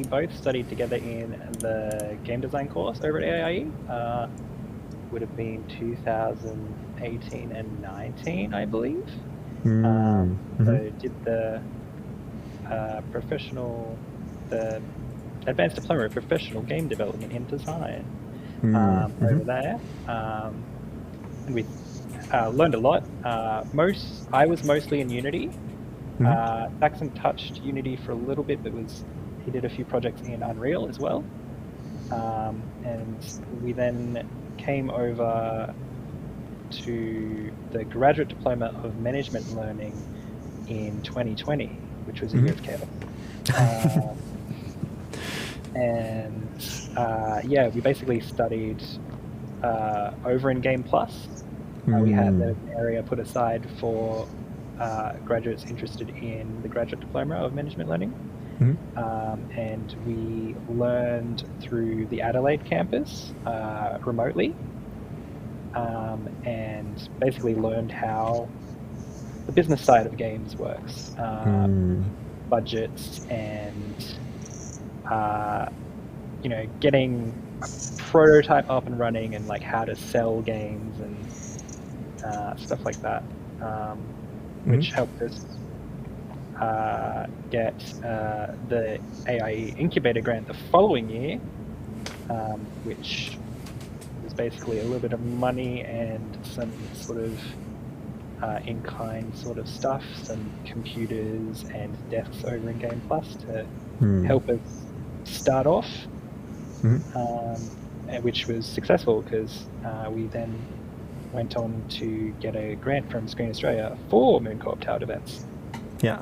both studied together in the game design course over at AIE. Would have been 2018 and 19, I believe. So did the the Advanced Diploma of Professional Game Development in Design over there. And we learned a lot. I was mostly in Unity. Saxon touched Unity for a little bit, but he did a few projects in Unreal as well. And we then came over to the Graduate Diploma of Management Learning in 2020, which was a year of chaos. We basically studied over in Game Plus. We had an area put aside for graduates interested in the Graduate Diploma of Management Learning. And we learned through the Adelaide campus remotely, and basically learned how the business side of games works, budgets, and getting a prototype up and running, and like how to sell games and stuff like that, which helped us get the AIE Incubator grant the following year, which was basically a little bit of money and some sort of in-kind sort of stuff, some computers and desks over in Game Plus to help us start off, which was successful because we then went on to get a grant from Screen Australia for MoonCorp Tower Defense. Yeah,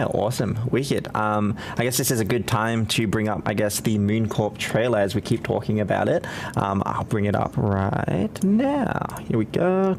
awesome. Wicked. I guess this is a good time to bring up, the MoonCorp trailer as we keep talking about it. I'll bring it up right now. Here we go.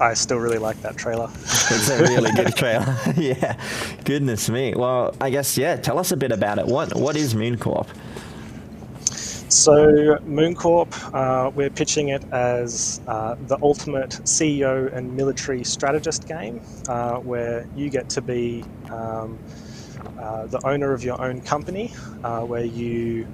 I still really like that trailer. It's a really good trailer. Yeah, goodness me. Well, I guess, tell us a bit about it. What is MoonCorp? So MoonCorp, we're pitching it as the ultimate CEO and military strategist game, where you get to be the owner of your own company, where you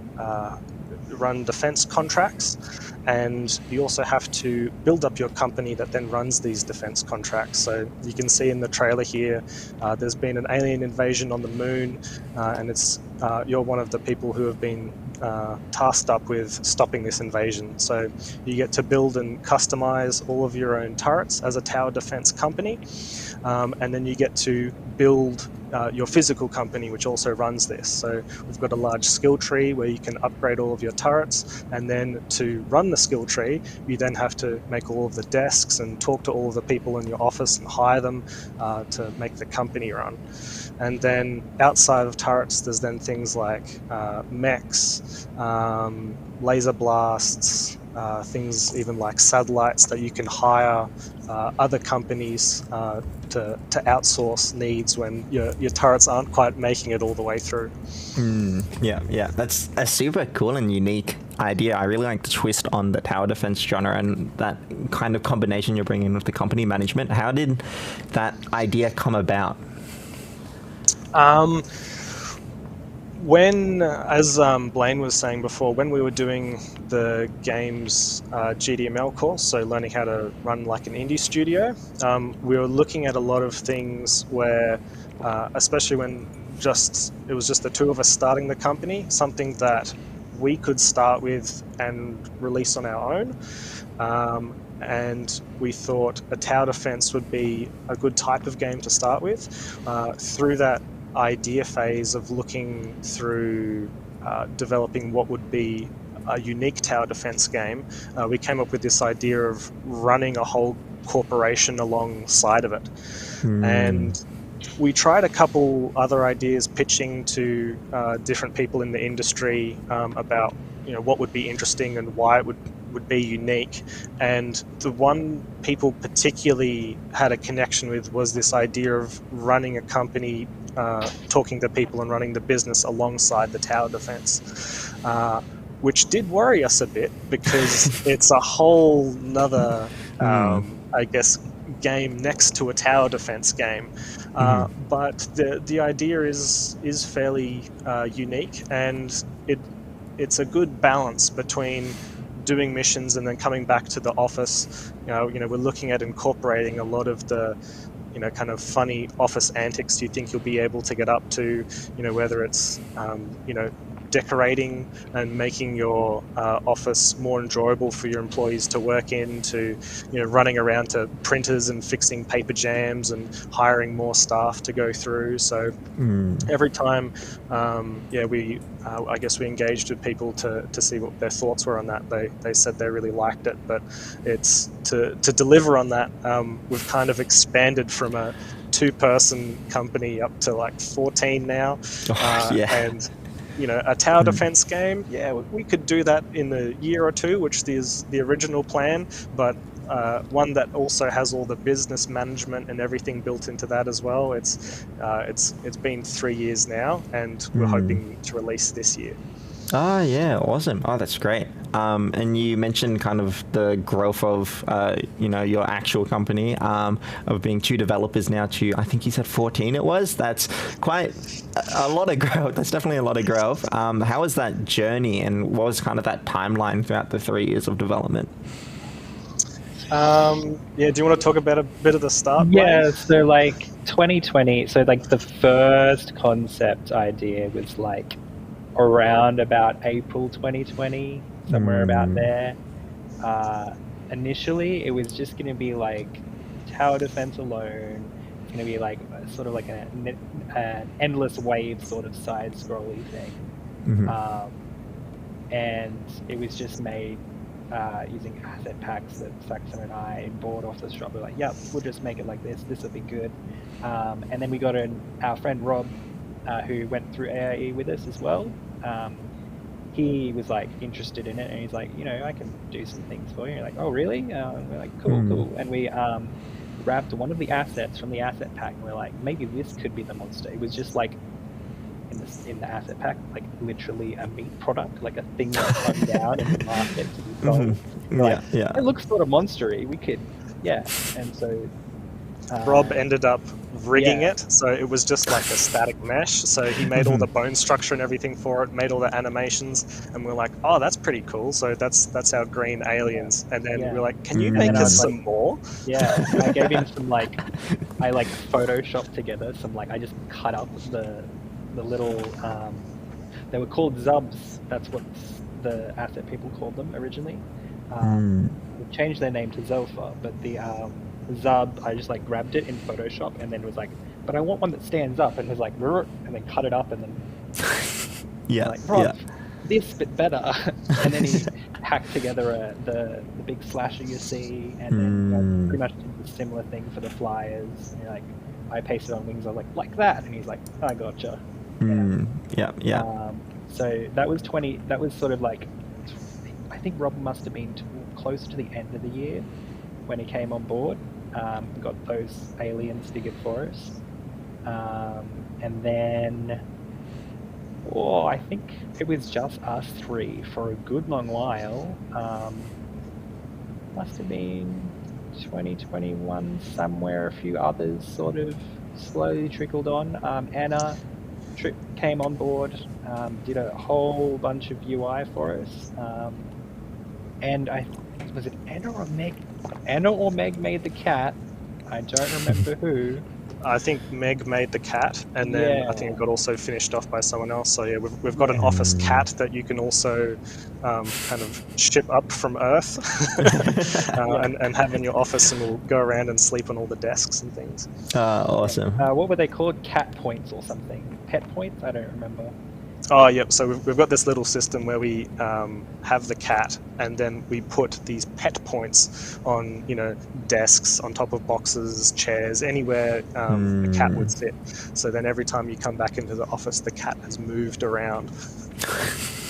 run defense contracts, and you also have to build up your company that then runs these defense contracts. So you can see in the trailer here, there's been an alien invasion on the moon, and you're one of the people who have been tasked up with stopping this invasion. So you get to build and customize all of your own turrets as a tower defense company, and then you get to build your physical company, which also runs this. So we've got a large skill tree where you can upgrade all of your turrets, and then to run the skill tree, you then have to make all of the desks and talk to all of the people in your office and hire them to make the company run. And then outside of turrets, there's then things like mechs, laser blasts, things even like satellites that you can hire other companies to outsource needs when your turrets aren't quite making it all the way through. Yeah, that's a super cool and unique idea. I really like the twist on the tower defense genre and that kind of combination you're bringing with the company management. How did that idea come about? When, as Blaine was saying before, when we were doing the game's GDML course, so learning how to run like an indie studio, we were looking at a lot of things where, especially when it was just the two of us starting the company, something that we could start with and release on our own. And we thought a tower defense would be a good type of game to start with. Through that idea phase of looking through developing what would be a unique tower defense game, we came up with this idea of running a whole corporation alongside of it. And we tried a couple other ideas pitching to different people in the industry about what would be interesting and why it would be unique. And the one people particularly had a connection with was this idea of running a company, talking to people and running the business alongside the tower defense, which did worry us a bit because it's a whole nother, I guess, game next to a tower defense game. But the idea is fairly unique, and it's a good balance between doing missions and then coming back to the office. We're looking at incorporating a lot of the kind of funny office antics you think you'll be able to get up to, whether it's decorating and making your office more enjoyable for your employees to work in, to running around to printers and fixing paper jams and hiring more staff to go through. So every time I guess we engaged with people to see what their thoughts were on that. They said they really liked it, but it's to deliver on that, we've kind of expanded from a 2-person company up to like 14 now. And a tower defense game, we could do that in a year or two, which is the original plan, but one that also has all the business management and everything built into that as well. It's been 3 years now, and we're hoping to release this year. Oh, yeah, awesome. Oh, that's great. And you mentioned kind of the growth of, your actual company, of being 2 developers now to, I think you said 14 it was. That's quite a lot of growth. That's definitely a lot of growth. How was that journey, and what was kind of that timeline throughout the 3 years of development? Do you want to talk about a bit of the start? Yeah, so like 2020, so like the first concept idea was like around about April 2020, somewhere about there. Initially, it was just going to be like tower defense alone. It's going to be like sort of like an endless wave sort of side-scrolly thing. And it was just made using asset packs that Saxon and I bought off the shop. We're like, yep, we'll just make it like this. This will be good. And then we got our friend Rob, who went through AIE with us as well. He was like interested in it, and he's like, I can do some things for you. And like, oh really? We're like, cool. And we grabbed one of the assets from the asset pack, and we're like, maybe this could be the monster. It was just like in the asset pack, like literally a meat product, like a thing that hung down in the market to be sold. Like, it looks sort of monstery. We could, and so Rob ended up rigging it, so it was just like a static mesh. So he made all the bone structure and everything for it, made all the animations, and we're like, oh, that's pretty cool. So that's our green aliens. And then we're like, can you make us some more? Yeah, I gave him some I photoshopped together some I just cut up the little they were called Zubs. That's what the asset people called them originally. We changed their name to Zelfa, but the Zub, I just grabbed it in Photoshop and then was like, but I want one that stands up, and was like, and then cut it up and then this bit better. And then he hacked together the big slasher you see, and then pretty much did the similar thing for the flyers. And I pasted on wings. I was like that, and he's like, I gotcha. So that was 20. That was sort of I think Rob must have been close to the end of the year when he came on board. We got those aliens figured for us, and then I think it was just us 3 for a good long while. Must have been 2021 somewhere. A few others sort of slowly trickled on. Anna came on board, did a whole bunch of UI for us, and was it Anna or Meg? Anna or Meg made the cat. I don't remember who. I think Meg made the cat, and then I think it got also finished off by someone else. So yeah, we've got an office cat that you can also kind of ship up from Earth and have in your office, and will go around and sleep on all the desks and things. Awesome. What were they called? Cat points or something? Pet points? I don't remember. Oh, yep. So we've got this little system where we have the cat, and then we put these pet points on, desks, on top of boxes, chairs, anywhere the cat would sit. So then every time you come back into the office, the cat has moved around.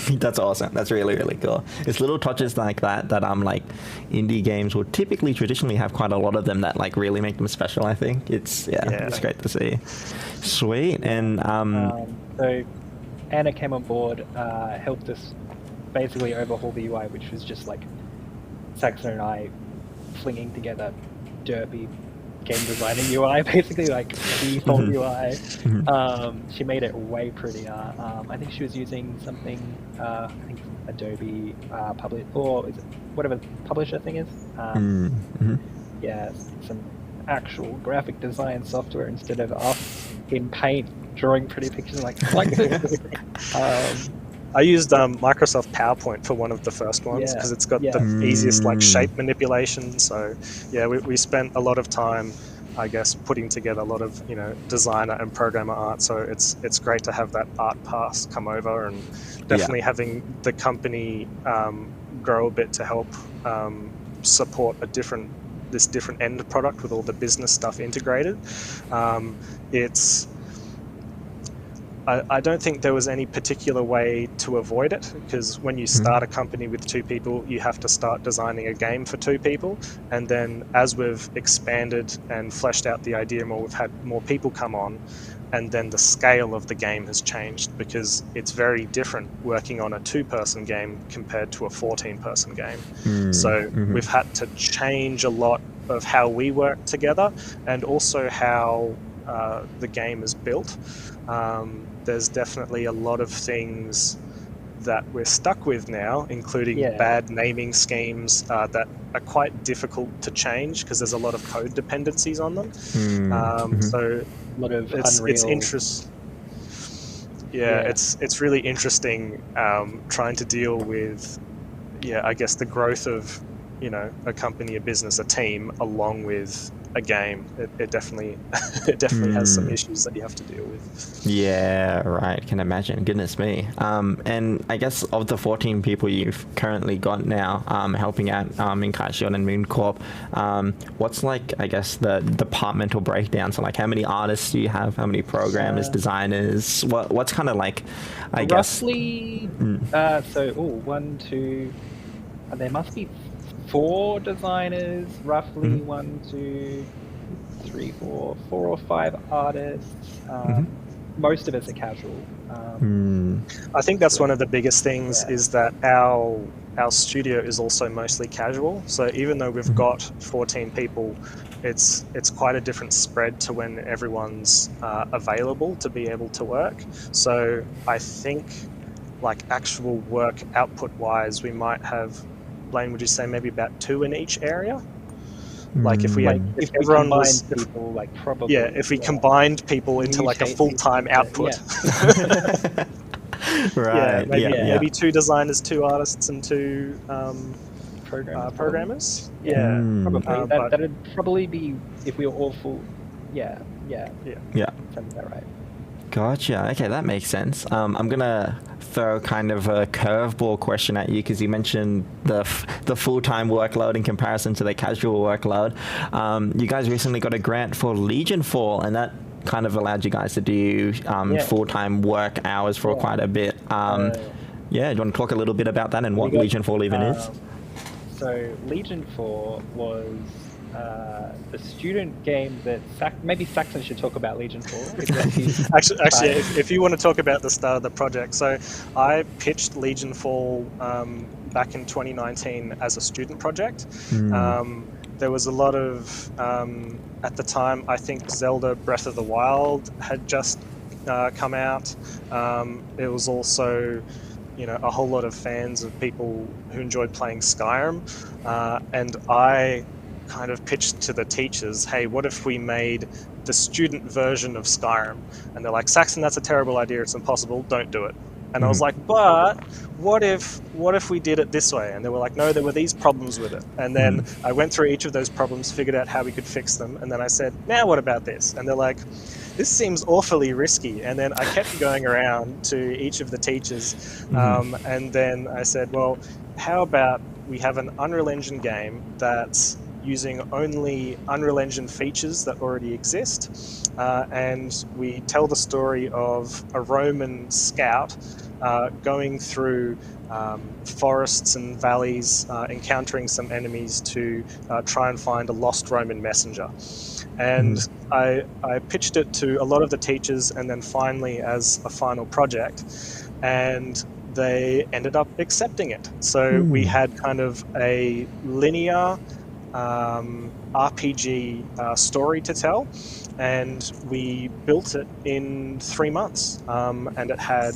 That's awesome. That's really, really cool. It's little touches like that like indie games will typically traditionally have quite a lot of them that like really make them special, I think. It's great to see. Sweet. And so Anna came on board, helped us basically overhaul the UI, which was just like Saxon and I flinging together derpy game designing UI, basically like default UI. She made it way prettier. I think she was using something, I think Adobe Publish, or is it whatever the publisher thing is. Yeah, some actual graphic design software instead of us in Paint drawing pretty pictures like this. I used Microsoft PowerPoint for one of the first ones because it's got the easiest like shape manipulation. So yeah, we spent a lot of time, I guess, putting together a lot of designer and programmer art. So it's great to have that art pass come over, and definitely having the company grow a bit to help support this different end product with all the business stuff integrated. I don't think there was any particular way to avoid it, because when you start a company with 2 people, you have to start designing a game for 2 people. And then as we've expanded and fleshed out the idea more, we've had more people come on, and then the scale of the game has changed, because it's very different working on a 2-person game compared to a 14-person game. So we've had to change a lot of how we work together, and also how the game is built. There's definitely a lot of things that we're stuck with now, including bad naming schemes that are quite difficult to change because there's a lot of code dependencies on them. So a lot of it's interesting. It's really interesting trying to deal with I guess the growth of a company, a business, a team, along with a game. It definitely has some issues that you have to deal with. Yeah, right. Can imagine. Goodness me. And I guess of the 14 people you've currently got now helping out in Kite Shield and Moon Corp, what's like, I guess, the departmental breakdown? So like, how many artists do you have? How many programmers, designers? What's kind of like, I guess? Roughly, so 1, 2, there must be 4 designers, roughly 1, 2, 3, 4 or 5 artists. Most of us are casual. I think that's one of the biggest things is that our studio is also mostly casual. So even though we've got 14 people, it's quite a different spread to when everyone's available to be able to work. So I think like actual work output wise, we might have, Blaine, would you say maybe about 2 in each area? Like if if everyone was people, like probably if we combined people into like a full-time output. Right. Maybe 2 designers, 2 artists, and 2 programmers. Probably. That'd probably be if we were all full. Yeah. Sounds about right. Gotcha. Okay, that makes sense. I'm gonna throw kind of a curveball question at you because you mentioned the full-time workload in comparison to the casual workload. You guys recently got a grant for Legion Fall, and that kind of allowed you guys to do full-time work hours for quite a bit. Do you want to talk a little bit about that and what Legion Fall even is? So Legion Fall was the student game that maybe Saxon should talk about Legion Fall. Actually, if you want to talk about the start of the project, so I pitched Legion Fall back in 2019 as a student project. There was a lot of at the time, I think Zelda Breath of the Wild had just come out. It was also, a whole lot of fans of people who enjoyed playing Skyrim, and I kind of pitched to the teachers, hey, what if we made the student version of Skyrim? And they're like, Saxon, that's a terrible idea, it's impossible, don't do it. And I was like, but what if we did it this way? And they were like, no, there were these problems with it. And then I went through each of those problems, figured out how we could fix them, and then I said, now what about this? And they're like, this seems awfully risky. And then I kept going around to each of the teachers, and then I said, well, how about we have an Unreal Engine game that's using only Unreal Engine features that already exist, and we tell the story of a Roman scout going through forests and valleys, encountering some enemies to try and find a lost Roman messenger. And I pitched it to a lot of the teachers, and then finally as a final project, and they ended up accepting it. So we had kind of a linear RPG story to tell, and we built it in 3 months, and it had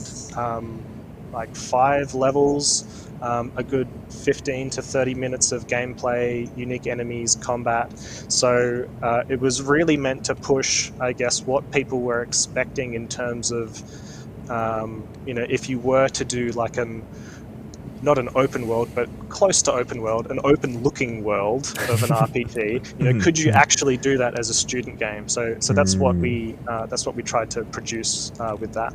like 5 levels, a good 15 to 30 minutes of gameplay, unique enemies, combat. So it was really meant to push, I guess, what people were expecting in terms of, if you were to do like not an open world, but close to open world, an open-looking world of an RPG. Could you actually do that as a student game? So that's what we tried to produce with that.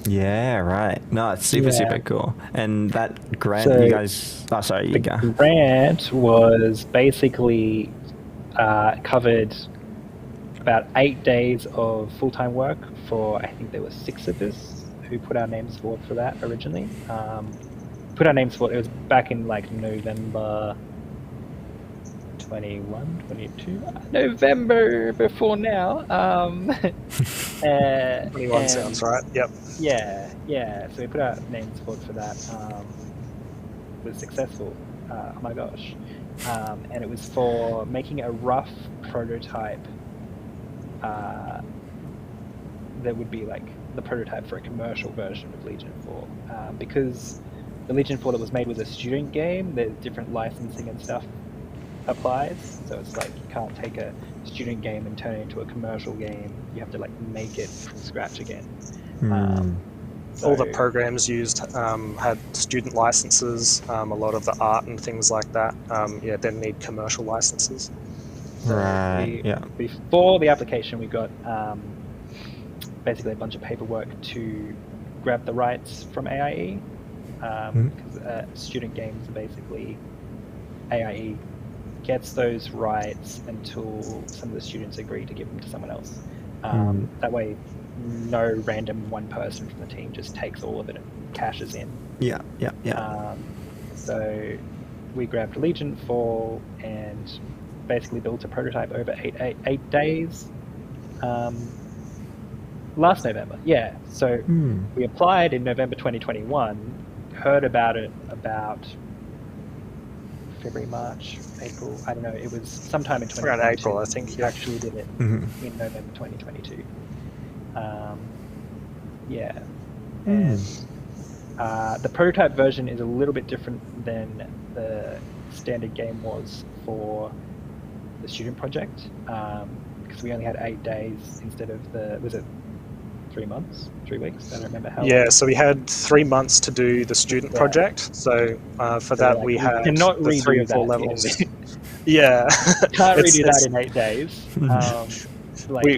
Yeah, right. No, it's super cool. And that grant, So you guys... Oh, sorry, you go. The grant was basically covered about 8 days of full-time work for, I think there were 6 of us who put our names forward for that originally. Put our names forward, it was back in like November 21, 22, November before now. 21 sounds right, yep. Yeah, so we put our names forward for that. It was successful, oh my gosh. And it was for making a rough prototype that would be like the prototype for a commercial version of Legion 4. Because the Legion 4 that was made was a student game, there's different licensing and stuff applies. So it's like you can't take a student game and turn it into a commercial game. You have to like make it from scratch again. All the programs used had student licenses. A lot of the art and things like that, then need commercial licenses. Right. Before the application, we got basically a bunch of paperwork to grab the rights from AIE. Because student games are basically AIE gets those rights until some of the students agree to give them to someone else. That way, no random one person from the team just takes all of it and cashes in. Yeah. So we grabbed Legion 4 and basically built a prototype over 8 days. Last November, yeah. So we applied in November 2021. Heard about it about February, March, April. I don't know. It was sometime in 2022. Around April, I think. We actually did it in November 2022. And the prototype version is a little bit different than the standard game was for the student project, because we only had 8 days instead of was it 3 months, 3 weeks? I don't remember how. Yeah, so we had 3 months to do the student project. So for that, we had the 3 or 4 levels. Yeah, can't redo that in 8 days.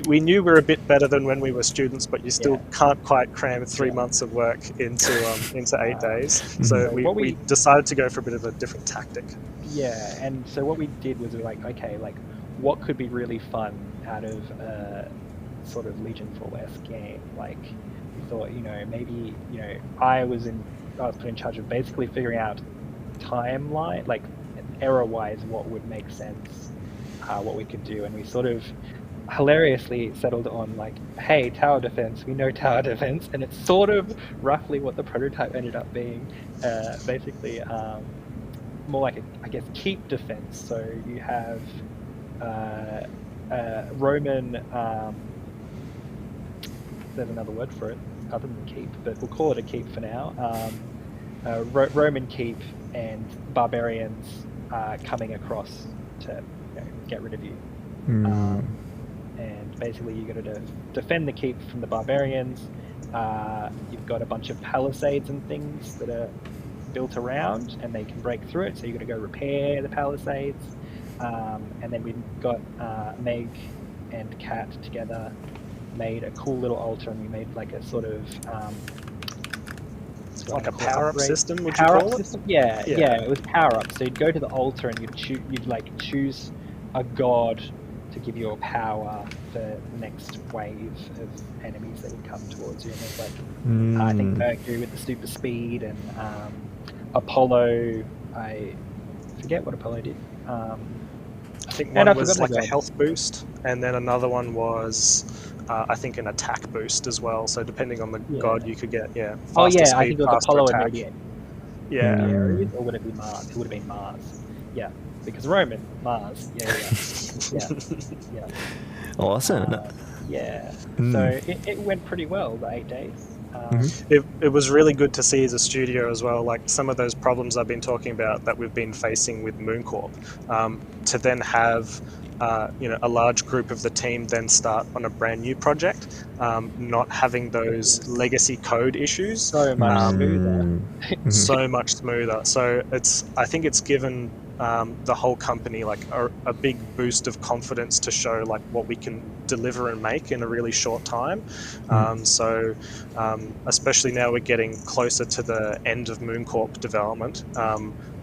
We knew we were a bit better than when we were students, but you still can't quite cram 3 months of work into 8 days. So we decided to go for a bit of a different tactic. Yeah, and so what we did was we were like, okay, like what could be really fun out of sort of Legion 4-esque game? Like we thought, maybe I was put in charge of basically figuring out timeline, like error-wise, what would make sense, what we could do, and we sort of hilariously settled on like, hey, tower defense, we know tower defense, and it's sort of roughly what the prototype ended up being, basically more like I guess keep defense. So you have there's another word for it other than keep, but we'll call it a keep for now. Roman keep and barbarians coming across to get rid of you. And basically you got to defend the keep from the barbarians. You've got a bunch of palisades and things that are built around, and they can break through it, so you've got to go repair the palisades. And then we've got Meg and Kat together made a cool little altar, and we made like a sort of like a power-up system, would you power-up call it? system? Yeah, it was power-up. So you'd go to the altar and you'd like choose a god to give you a power for the next wave of enemies that would come towards you. And there's like I think Mercury with the super speed, and Apollo. I forget what Apollo did. I think one was like a health boost, and then another one was I think an attack boost as well. So depending on the god, you could get faster speed, I think it was Apollo attack. and maybe Yeah. or would it be Mars? It would have been Mars. Yeah, because Roman Mars. Yeah. Awesome. So it went pretty well, the 8 days. It was really good to see as a studio as well, like some of those problems I've been talking about that we've been facing with MoonCorp, to then have a large group of the team then start on a brand new project, not having those legacy code issues. So much smoother. So much smoother. So I think it's given the whole company like a big boost of confidence to show like what we can deliver and make in a really short time. So especially now we're getting closer to the end of MoonCorp development.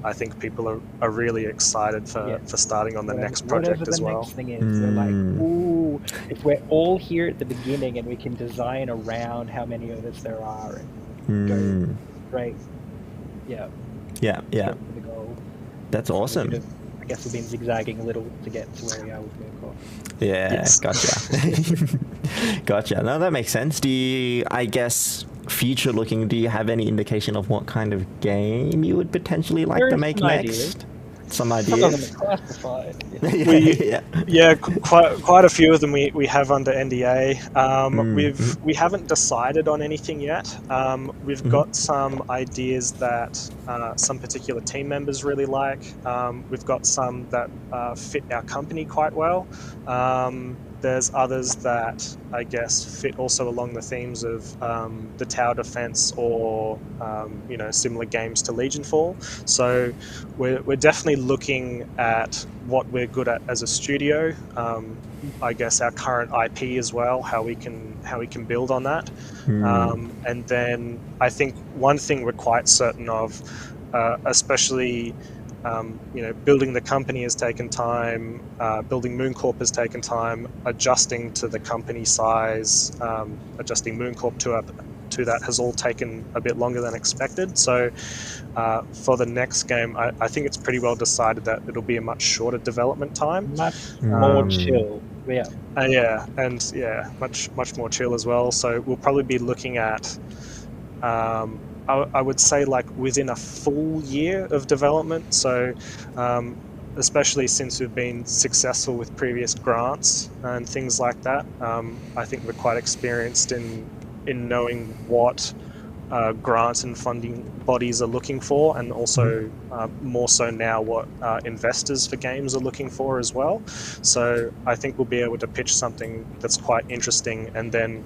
I think people are really excited for starting on the next project as well. Next thing is, we're like, ooh, if we're all here at the beginning and we can design around how many of us there are and go great. Yeah. The goal. That's awesome. I guess we've been zigzagging a little to get to where we are with MoonCorp. Yeah, Yes. Gotcha. Gotcha. No, that makes sense. Do you, I guess, future looking, do you have any indication of what kind of game you would potentially like to make next? Some ideas. Some of them are classified. Quite a few of them we have under NDA. We haven't decided on anything yet. We've got some ideas that some particular team members really like. We've got some that fit our company quite well. There's others that I guess fit also along the themes of the tower defense or similar games to Legionfall. So we're definitely looking at what we're good at as a studio. I guess our current IP as well, how we can build on that. And then I think one thing we're quite certain of, especially building the company has taken time, building MoonCorp has taken time, adjusting to the company size, adjusting MoonCorp to that has all taken a bit longer than expected. So for the next game, I think it's pretty well decided that it'll be a much shorter development time. Much more chill. Much more chill as well. So we'll probably be looking at I would say like within a full year of development. So especially since we've been successful with previous grants and things like that, I think we're quite experienced in knowing what grants and funding bodies are looking for, and also more so now what investors for games are looking for as well. So I think we'll be able to pitch something that's quite interesting, and then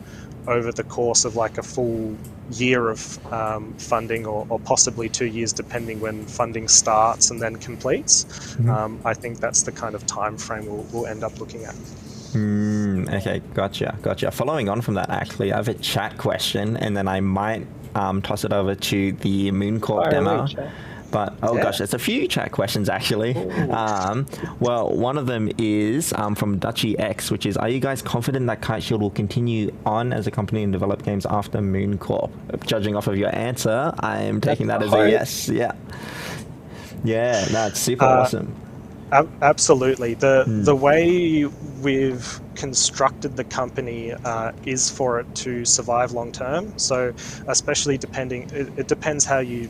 over the course of like a full year of funding, or possibly 2 years depending when funding starts and then completes, I think that's the kind of time frame we'll end up looking at. Okay, gotcha. Following on from that, actually, I have a chat question, and then I might toss it over to the MoonCorp demo. But gosh, there's a few chat questions actually. Well, one of them is from Dutchy X, which is: are you guys confident that Kite Shield will continue on as a company and develop games after MoonCorp? Judging off of your answer, I'm taking that as a yes. Yeah, that's super awesome. Absolutely. The way we've constructed the company is for it to survive long term. So especially it depends how you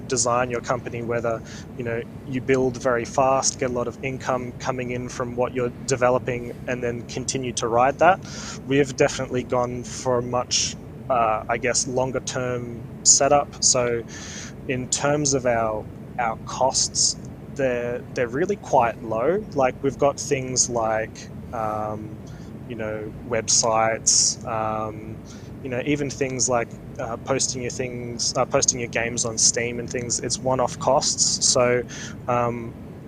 design your company, whether you build very fast, get a lot of income coming in from what you're developing, and then continue to ride that. We've definitely gone for a much longer term setup. So in terms of our costs, they're really quite low. Like, we've got things like websites, even things like posting your games on Steam and things. It's one-off costs. So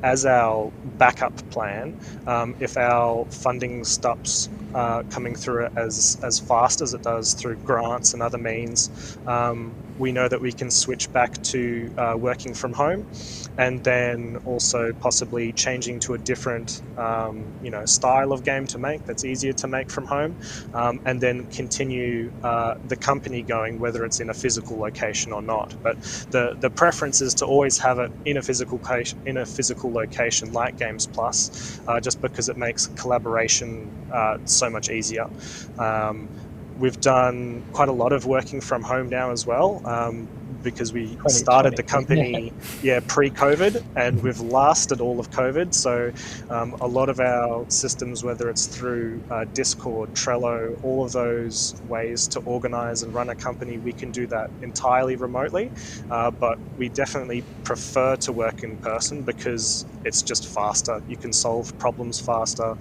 as our backup plan, if our funding stops coming through as fast as it does through grants and other means, we know that we can switch back to working from home, and then also possibly changing to a different style of game to make that's easier to make from home, and then continue the company going, whether it's in a physical location or not. But the preference is to always have it in a physical location like Games Plus, just because it makes collaboration so much easier. We've done quite a lot of working from home now as well, because we started the company pre-COVID, and we've lasted all of COVID. So a lot of our systems, whether it's through Discord, Trello, all of those ways to organize and run a company, we can do that entirely remotely. But we definitely prefer to work in person because it's just faster. You can solve problems faster.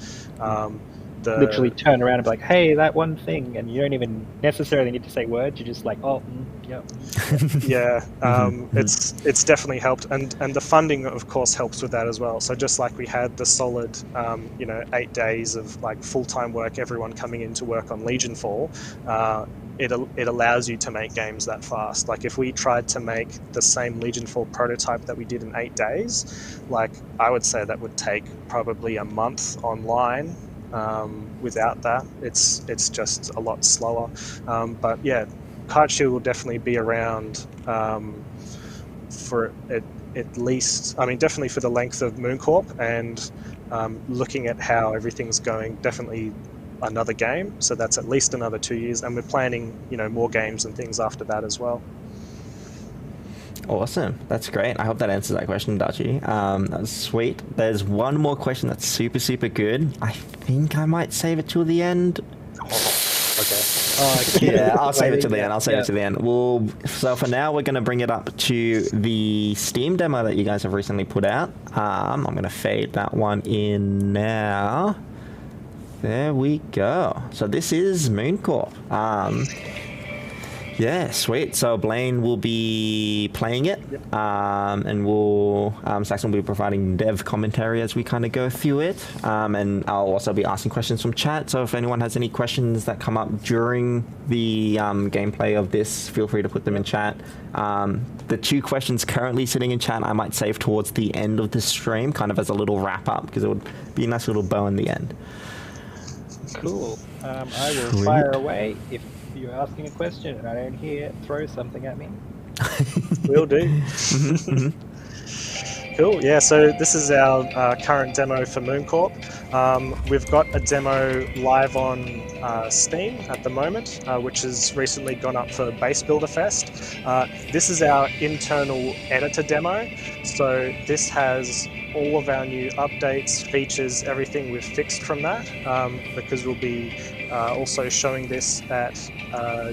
Literally turn around and be like, hey, that one thing, and you don't even necessarily need to say words. You're just like, oh, yep. Yeah, it's definitely helped, and the funding, of course, helps with that as well. So just like we had the solid 8 days of like full-time work, everyone coming in to work on Legion Fall, it allows you to make games that fast. Like, if we tried to make the same Legion Fall prototype that we did in 8 days, like, I would say that would take probably a month online. Without that, it's just a lot slower. But yeah, Kite Shield will definitely be around for at least, definitely for the length of Mooncorp, and looking at how everything's going, definitely another game. So that's at least another 2 years, and we're planning more games and things after that as well. Awesome. That's great. I hope that answers that question, Dachi. That's sweet. There's one more question that's super, super good. I think I might save it till the end. Okay. Yeah, I'll save it to the end. It to the end. Well, so for now, we're going to bring it up to the Steam demo that you guys have recently put out. I'm going to fade that one in now. There we go. So this is Mooncorp. Yeah, sweet. So Blaine will be playing it, and Saxon will be providing dev commentary as we kind of go through it, and I'll also be asking questions from chat. So if anyone has any questions that come up during the gameplay of this, feel free to put them in chat. The 2 questions currently sitting in chat I might save towards the end of the stream, kind of as a little wrap up, because it would be a nice little bow in the end. Cool. I will fire away. If you're asking a question and I don't hear, throw something at me. Will do. Cool. Yeah, so this is our current demo for Mooncorp. We've got a demo live on Steam at the moment, which has recently gone up for Base Builder Fest. This is our internal editor demo. So this has all of our new updates, features, everything we've fixed from that, because we'll be also showing this at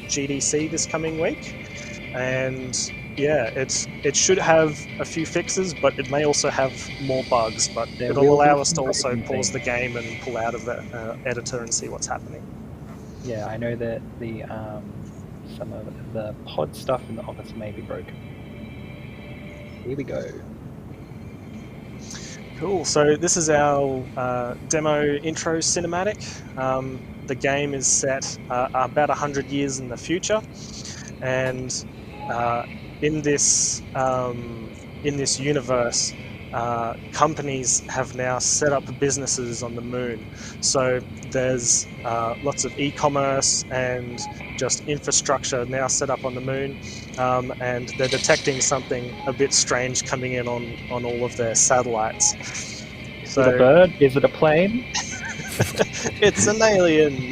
GDC this coming week. And yeah, it should have a few fixes, but it may also have more bugs, but it'll allow us to also pause the game and pull out of the editor and see what's happening. Yeah, I know that the some of the pod stuff in the office may be broken. Here we go. Cool, so this is our demo intro cinematic. The game is set about 100 years in the future, and in this universe, companies have now set up businesses on the moon. So there's lots of e-commerce and just infrastructure now set up on the moon, and they're detecting something a bit strange coming in on all of their satellites. Is it a bird? Is it a plane? It's an alien.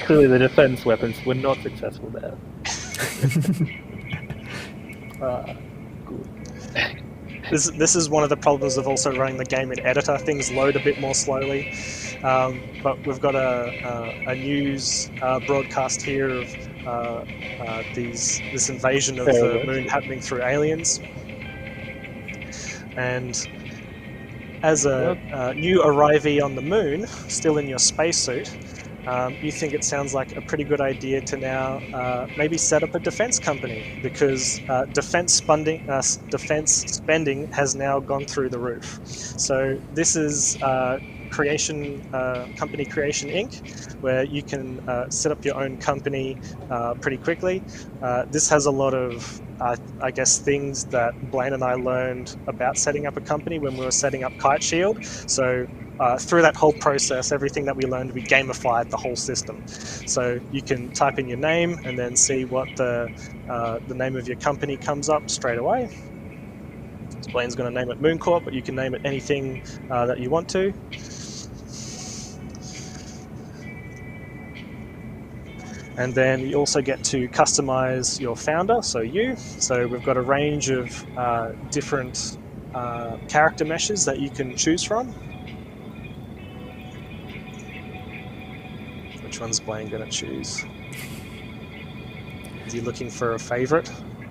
clearly the defense weapons were not successful there. Good. This is one of the problems of also running the game in editor. Things load a bit more slowly, but we've got a news broadcast here of this invasion of the moon happening through aliens. And as a new arrivee on the moon, still in your spacesuit, you think it sounds like a pretty good idea to now maybe set up a defense company, because defense spending has now gone through the roof. So this is Company Creation Inc., where you can set up your own company pretty quickly. This has a lot of I guess things that Blaine and I learned about setting up a company when we were setting up Kite Shield. So through that whole process, everything that we learned, we gamified the whole system. So you can type in your name and then see what the name of your company comes up straight away. So Blaine's going to name it Moon Corp, but you can name it anything that you want to. And then you also get to customize your founder, so you. So we've got a range of different character meshes that you can choose from. Which one's Blaine going to choose? Is he looking for a favorite?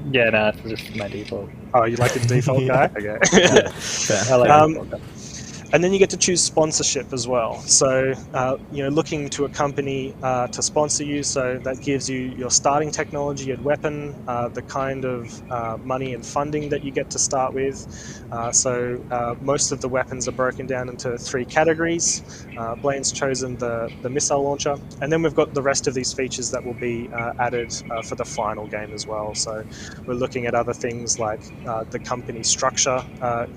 Yeah, no, it's just my default. Oh, you like the default guy? Okay. Yeah, I like the default guy. And then you get to choose sponsorship as well. So, looking to a company to sponsor you, so that gives you your starting technology and weapon, the kind of money and funding that you get to start with. Most of the weapons are broken down into 3 categories. Blaine's chosen the missile launcher, and then we've got the rest of these features that will be added for the final game as well. So we're looking at other things like the company structure,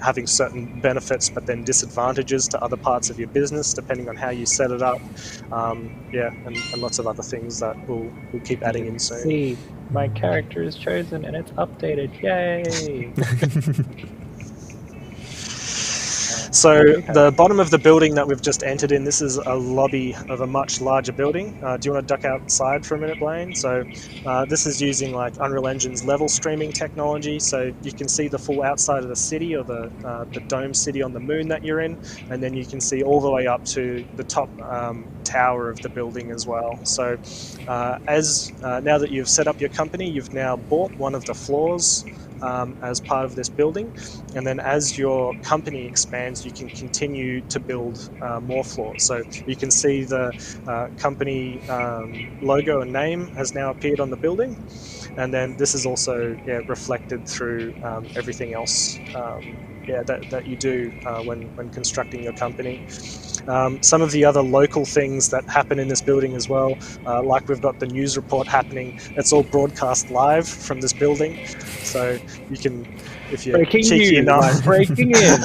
having certain benefits but then disadvantages to other parts of your business depending on how you set it up. And lots of other things that we'll keep adding in soon. See, my character is chosen and it's updated. Yay! So the bottom of the building that we've just entered in, this is a lobby of a much larger building. Do you want to duck outside for a minute, Blaine? So this is using like Unreal Engine's level streaming technology, so you can see the full outside of the city, or the dome city on the moon that you're in, and then you can see all the way up to the top tower of the building as well. So now that you've set up your company, you've now bought one of the floors as part of this building, and then as your company expands, you can continue to build more floors. So you can see the company logo and name has now appeared on the building, and then this is also reflected through everything else that you do when constructing your company. Some of the other local things that happen in this building as well, like we've got the news report happening. It's all broadcast live from this building, so you can, if you're cheeky enough, breaking in.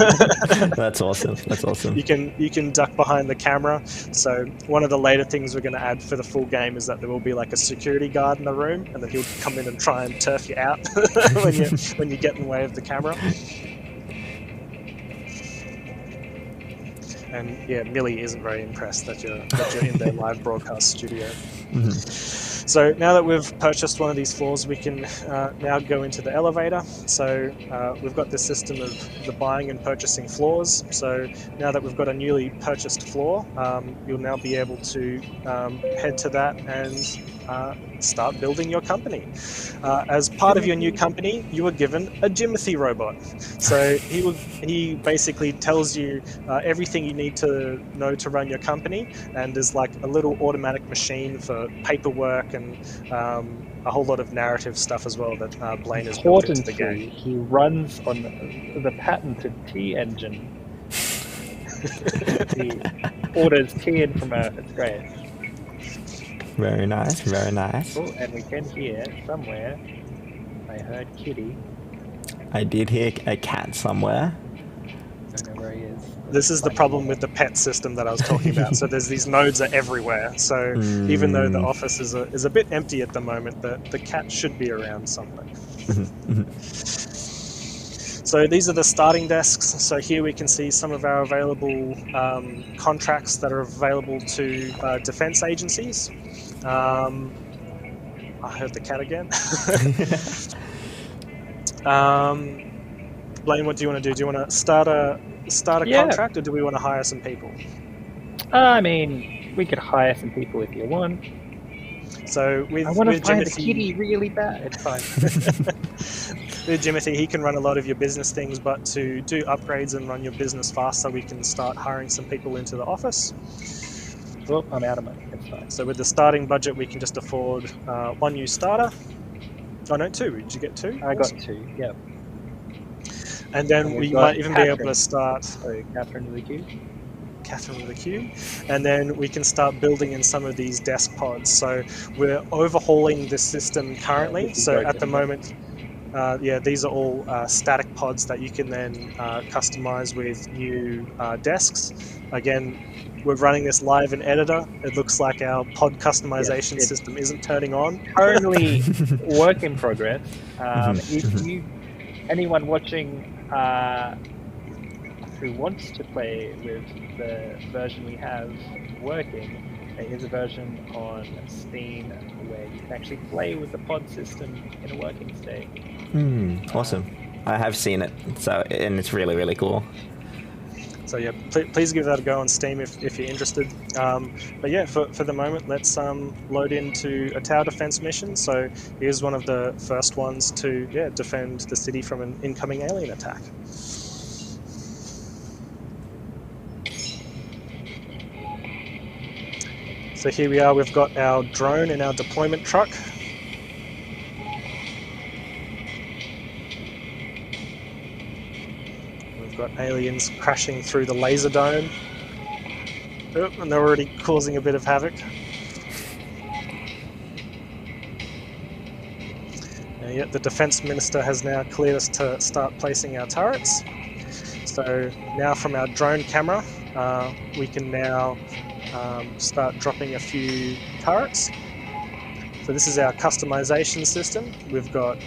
That's awesome. That's awesome. You can duck behind the camera. So one of the later things we're going to add for the full game is that there will be like a security guard in the room, and then he'll come in and try and turf you out when you get in the way of the camera. And Millie isn't very impressed that you're in their live broadcast studio. Mm-hmm. So now that we've purchased one of these floors, we can now go into the elevator. So we've got this system of the buying and purchasing floors. So now that we've got a newly purchased floor, you'll now be able to head to that and start building your company. As part of your new company, you were given a Jimothy robot. So he basically tells you everything you need to know to run your company, and there's like a little automatic machine for paperwork and a whole lot of narrative stuff as well that Blaine has built into the game. He runs on the patented T engine. He orders tea in from Earth. It's great. Very nice, very nice. Oh, and we can hear somewhere, I heard Kitty. I did hear a cat somewhere. Don't know where he is. This is the problem with the pet system that I was talking about. So there's these nodes are everywhere. So even though the office is a bit empty at the moment, the cat should be around somewhere. So these are the starting desks. So here we can see some of our available contracts that are available to defense agencies. I heard the cat again. Blaine, what do you want to do? Do you want to start a contract, or do we want to hire some people? I mean, we could hire some people if you want. So with I want to find the Jimothy, kitty really bad. It's fine. with Jimothy, he can run a lot of your business things, but to do upgrades and run your business faster, we can start hiring some people into the office. Oh, I'm out of money. It's fine. So with the starting budget, we can just afford one new starter. Oh no, two. Did you get two? I got two. Yep. And then And we we've might got even be able to Catherine. start So Catherine with a Q. Catherine with a Q, and then we can start building in some of these desk pods. So we're overhauling the system currently. This is So broken, at the yeah. moment, these are all static pods that you can then customize with new desks. Again, we're running this live in editor. It looks like our pod customization it's- system isn't turning on. Currently, work in progress. If anyone watching who wants to play with the version we have working, there is a version on Steam where you can actually play with the pod system in a working state. Awesome. I have seen it, and it's really, really cool. So yeah, please give that a go on Steam if you're interested. But yeah, for the moment, let's load into a tower defense mission. So here's one of the first ones to defend the city from an incoming alien attack. So here we are, we've got our drone and our deployment truck. We've got aliens crashing through the laser dome. Oh, and they're already causing a bit of havoc. Yeah, the defense minister has now cleared us to start placing our turrets. So now from our drone camera, we can now start dropping a few turrets. So this is our customization system. We've got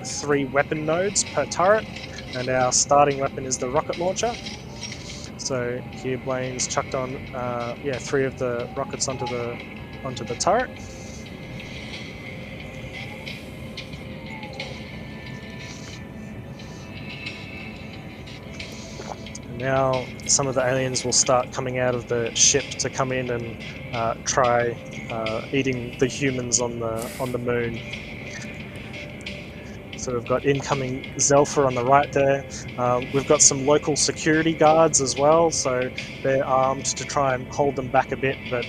3 weapon nodes per turret, and our starting weapon is the rocket launcher. So here Blaine's chucked on 3 of the rockets onto the turret. Now some of the aliens will start coming out of the ship to come in and try eating the humans on the moon. So we've got incoming Zelfa on the right there. We've got some local security guards as well, so they're armed to try and hold them back a bit, but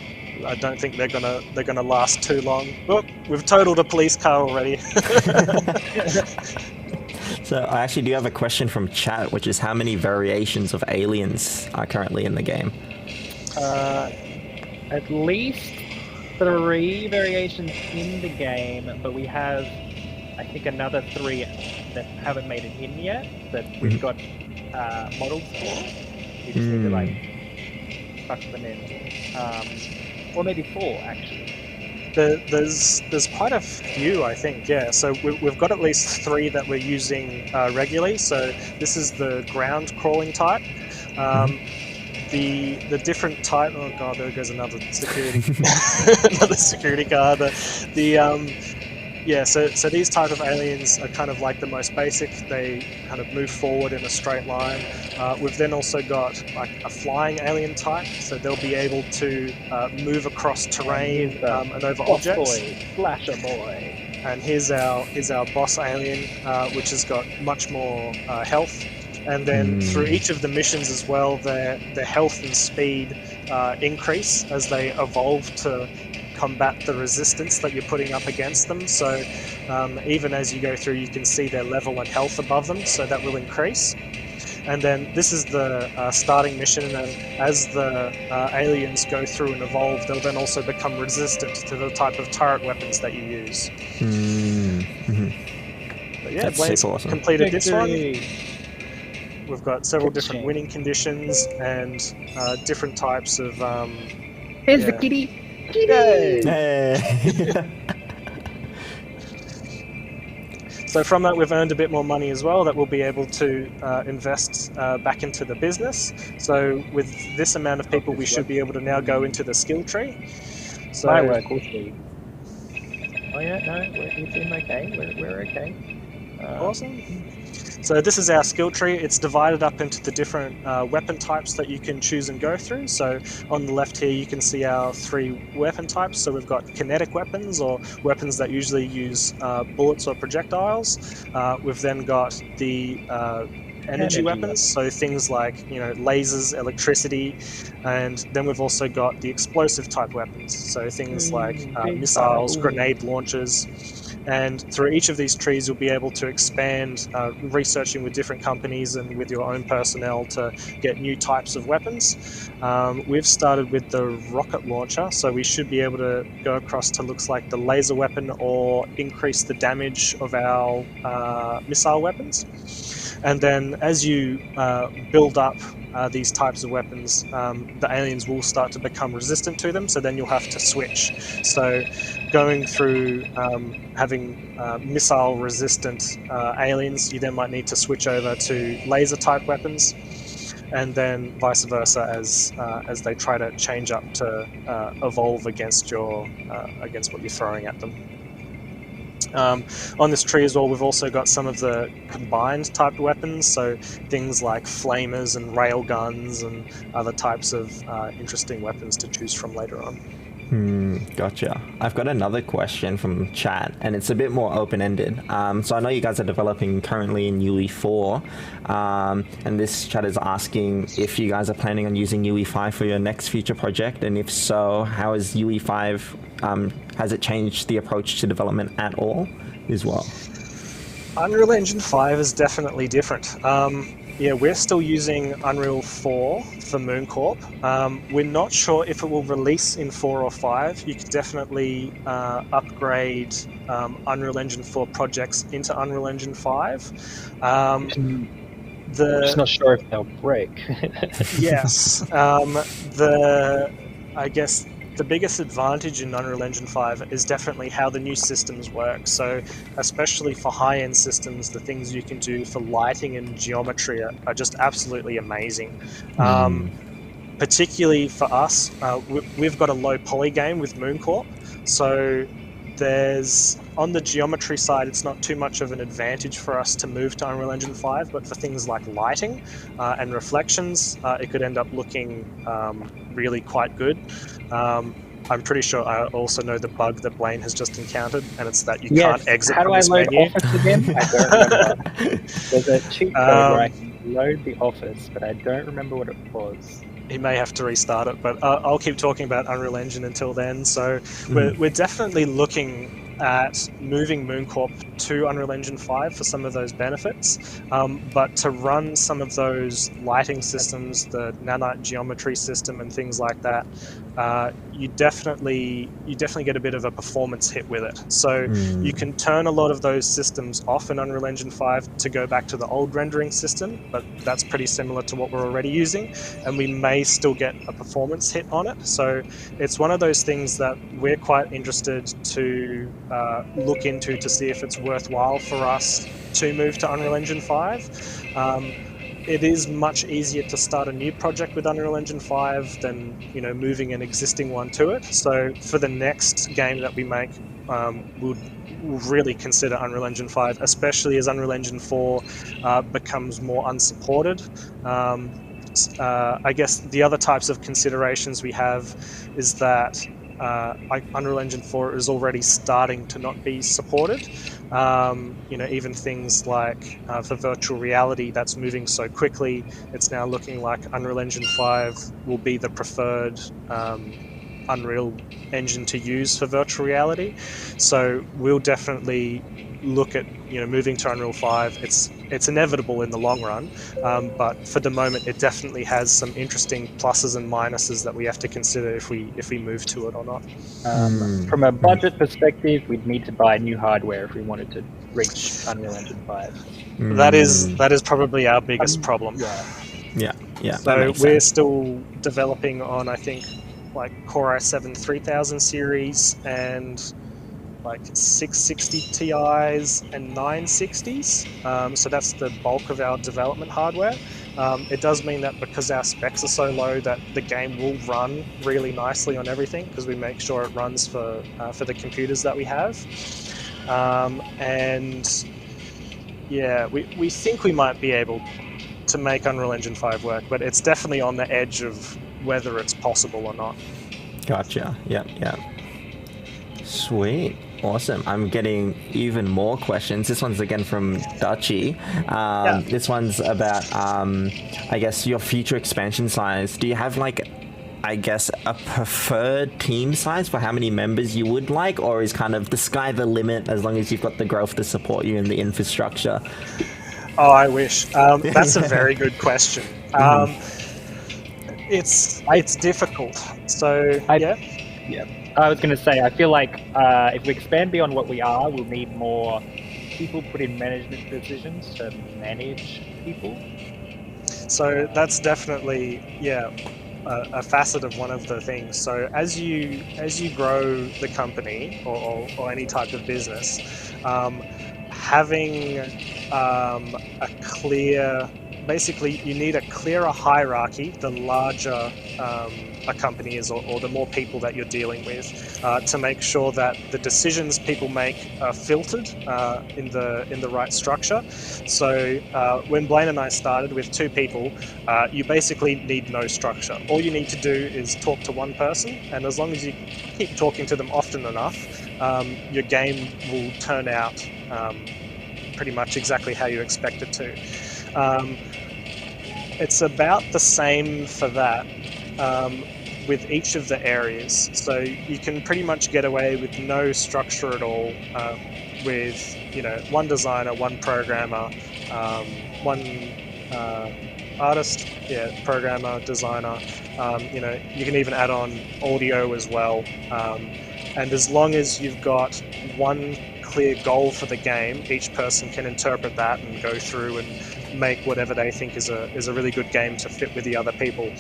I don't think they're gonna last too long. Oh, we've totaled a police car already. So I actually do have a question from chat, which is how many variations of aliens are currently in the game? At least 3 variations in the game, but we have, I think, another 3 that haven't made it in yet, that we've got models for. We just need to like fuck them in. Or maybe 4 actually. There's quite a few, I think, yeah. So we've got at least 3 that we're using regularly. So this is the ground crawling type. The different type. Oh god, there goes another security guard. So these type of aliens are kind of like the most basic. They kind of move forward in a straight line. We've then also got like a flying alien type, so they'll be able to move across terrain and over objects. Flasher boy. And here's our boss alien, which has got much more health. And then through each of the missions as well, their health and speed increase as they evolve to combat the resistance that you're putting up against them. So even as you go through, you can see their level and health above them, so that will increase. And then this is the starting mission, and as the aliens go through and evolve, they'll then also become resistant to the type of turret weapons that you use. But yeah, That's Blaine's super awesome. completed this one. Victory. We've got several Good different shame. winning conditions and different types of... Here's the yeah. kitty. Yay! Hey. So from that, we've earned a bit more money as well that we'll be able to invest back into the business. So with this amount of people, we should be able to now go into the skill tree. So My work will see. Oh yeah, no, you seem okay. We're okay. Awesome. So this is our skill tree. It's divided up into the different weapon types that you can choose and go through. So on the left here, you can see our 3 weapon types. So we've got kinetic weapons, or weapons that usually use bullets or projectiles. We've then got the energy weapons, so things like lasers, electricity, and then we've also got the explosive type weapons, so things like missiles, grenade launchers. And through each of these trees, you'll be able to expand, researching with different companies and with your own personnel to get new types of weapons. We've started with the rocket launcher, so we should be able to go across to looks like the laser weapon or increase the damage of our missile weapons. And then as you build up these types of weapons, the aliens will start to become resistant to them, so then you'll have to switch. So going through having missile resistant aliens, you then might need to switch over to laser type weapons, and then vice versa as they try to change up to evolve against what you're throwing at them. On this tree as well, we've also got some of the combined type weapons, so things like flamers and rail guns and other types of interesting weapons to choose from later on. Gotcha. I've got another question from chat, and it's a bit more open-ended. So I know you guys are developing currently in UE4, and this chat is asking if you guys are planning on using UE5 for your next future project, and if so, how is UE5, has it changed the approach to development at all as well? Unreal Engine 5 is definitely different. Yeah, we're still using Unreal 4 for MoonCorp. We're not sure if it will release in 4 or 5. You could definitely upgrade Unreal Engine 4 projects into Unreal Engine 5. I'm just not sure if they'll break. Yes. I guess the biggest advantage in Unreal Engine 5 is definitely how the new systems work. So especially for high-end systems, the things you can do for lighting and geometry are just absolutely amazing. Particularly for us, we've got a low poly game with MoonCorp, so there's, on the geometry side, it's not too much of an advantage for us to move to Unreal Engine 5, but for things like lighting and reflections, it could end up looking really quite good. I'm pretty sure I also know the bug that Blaine has just encountered, and it's that you can't exit from this menu. How do I load Office again? I don't remember. There's a cheat code where I can load the Office, but I don't remember what it was. He may have to restart it, but I'll keep talking about Unreal Engine until then. So we're definitely looking at moving MoonCorp to Unreal Engine 5 for some of those benefits, but to run some of those lighting systems, the nanite geometry system and things like that, you definitely get a bit of a performance hit with it. So you can turn a lot of those systems off in Unreal Engine 5 to go back to the old rendering system, but that's pretty similar to what we're already using, and we may still get a performance hit on it. So it's one of those things that we're quite interested to look into to see if it's worthwhile for us to move to Unreal Engine 5. It is much easier to start a new project with Unreal Engine 5 than moving an existing one to it. So for the next game that we make, we'll really consider Unreal Engine 5, especially as Unreal Engine 4 becomes more unsupported. I guess the other types of considerations we have is that Unreal Engine 4 is already starting to not be supported. Even things like for virtual reality, that's moving so quickly, it's now looking like Unreal Engine 5 will be the preferred Unreal Engine to use for virtual reality. So we'll definitely look at moving to Unreal 5. It's inevitable in the long run, but for the moment it definitely has some interesting pluses and minuses that we have to consider if we move to it or not. From a budget perspective, we'd need to buy new hardware if we wanted to reach Unreal Engine 5. That is probably our biggest problem. Yeah. So we're still developing on, I think, like Core i7 3000 series and like 660 Ti's and 960s. So that's the bulk of our development hardware. It does mean that because our specs are so low, that the game will run really nicely on everything, because we make sure it runs for the computers that we have. And yeah, we think we might be able to make Unreal Engine 5 work, but it's definitely on the edge of whether it's possible or not. Gotcha. Yep. Sweet. Awesome. I'm getting even more questions. This one's again from Dutchy. This one's about, I guess, your future expansion size. Do you have, like, I guess, a preferred team size for how many members you would like, or is kind of the sky the limit as long as you've got the growth to support you in the infrastructure? Oh, I wish. That's a very good question. It's difficult. So, Yeah. I was going to say, I feel like if we expand beyond what we are, we'll need more people put in management positions to manage people. So that's definitely, a facet of one of the things. So as you grow the company or any type of business, having a clear, basically you need a clearer hierarchy the larger a company is, or the more people that you're dealing with, to make sure that the decisions people make are filtered in the right structure. So when Blaine and I started with 2 people, you basically need no structure. All you need to do is talk to one person, and as long as you keep talking to them often enough, your game will turn out pretty much exactly how you expect it to. It's about the same for that with each of the areas. So you can pretty much get away with no structure at all with, one designer, one programmer, one artist, programmer, designer. You can even add on audio as well. And as long as you've got one clear goal for the game, each person can interpret that and go through and make whatever they think is a really good game to fit with the other people.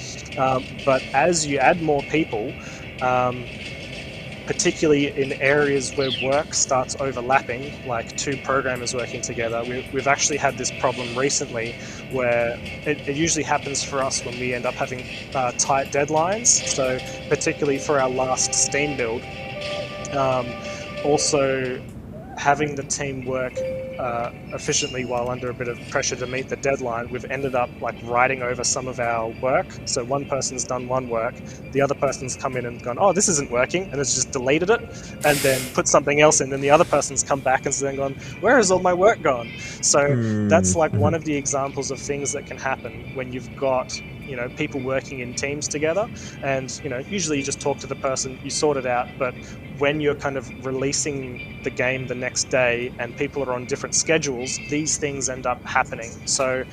But as you add more people, particularly in areas where work starts overlapping, like 2 programmers working together, we've actually had this problem recently where it usually happens for us when we end up having tight deadlines. So particularly for our last Steam build, also having the team work efficiently while under a bit of pressure to meet the deadline, we've ended up like writing over some of our work. So one person's done one work, the other person's come in and gone, oh, this isn't working, and it's just deleted it and then put something else in. Then the other person's come back and then gone, where has all my work gone? So that's like one of the examples of things that can happen when you've got people working in teams together, and usually you just talk to the person, you sort it out. But when you're kind of releasing the game the next day and people are on different schedules, these things end up happening. So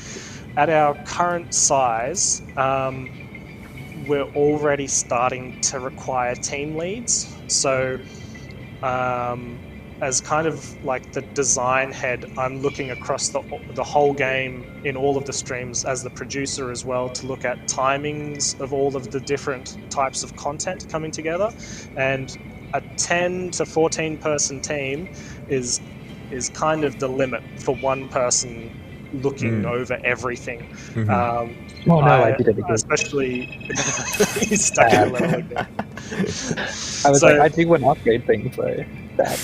at our current size, we're already starting to require team leads. So as kind of like the design head, I'm looking across the whole game in all of the streams as the producer as well, to look at timings of all of the different types of content coming together. And a 10 to 14 person team is kind of the limit for one person looking over everything. I did it again. Especially he's stuck in a level again. I was I do want to upgrade things, so bad.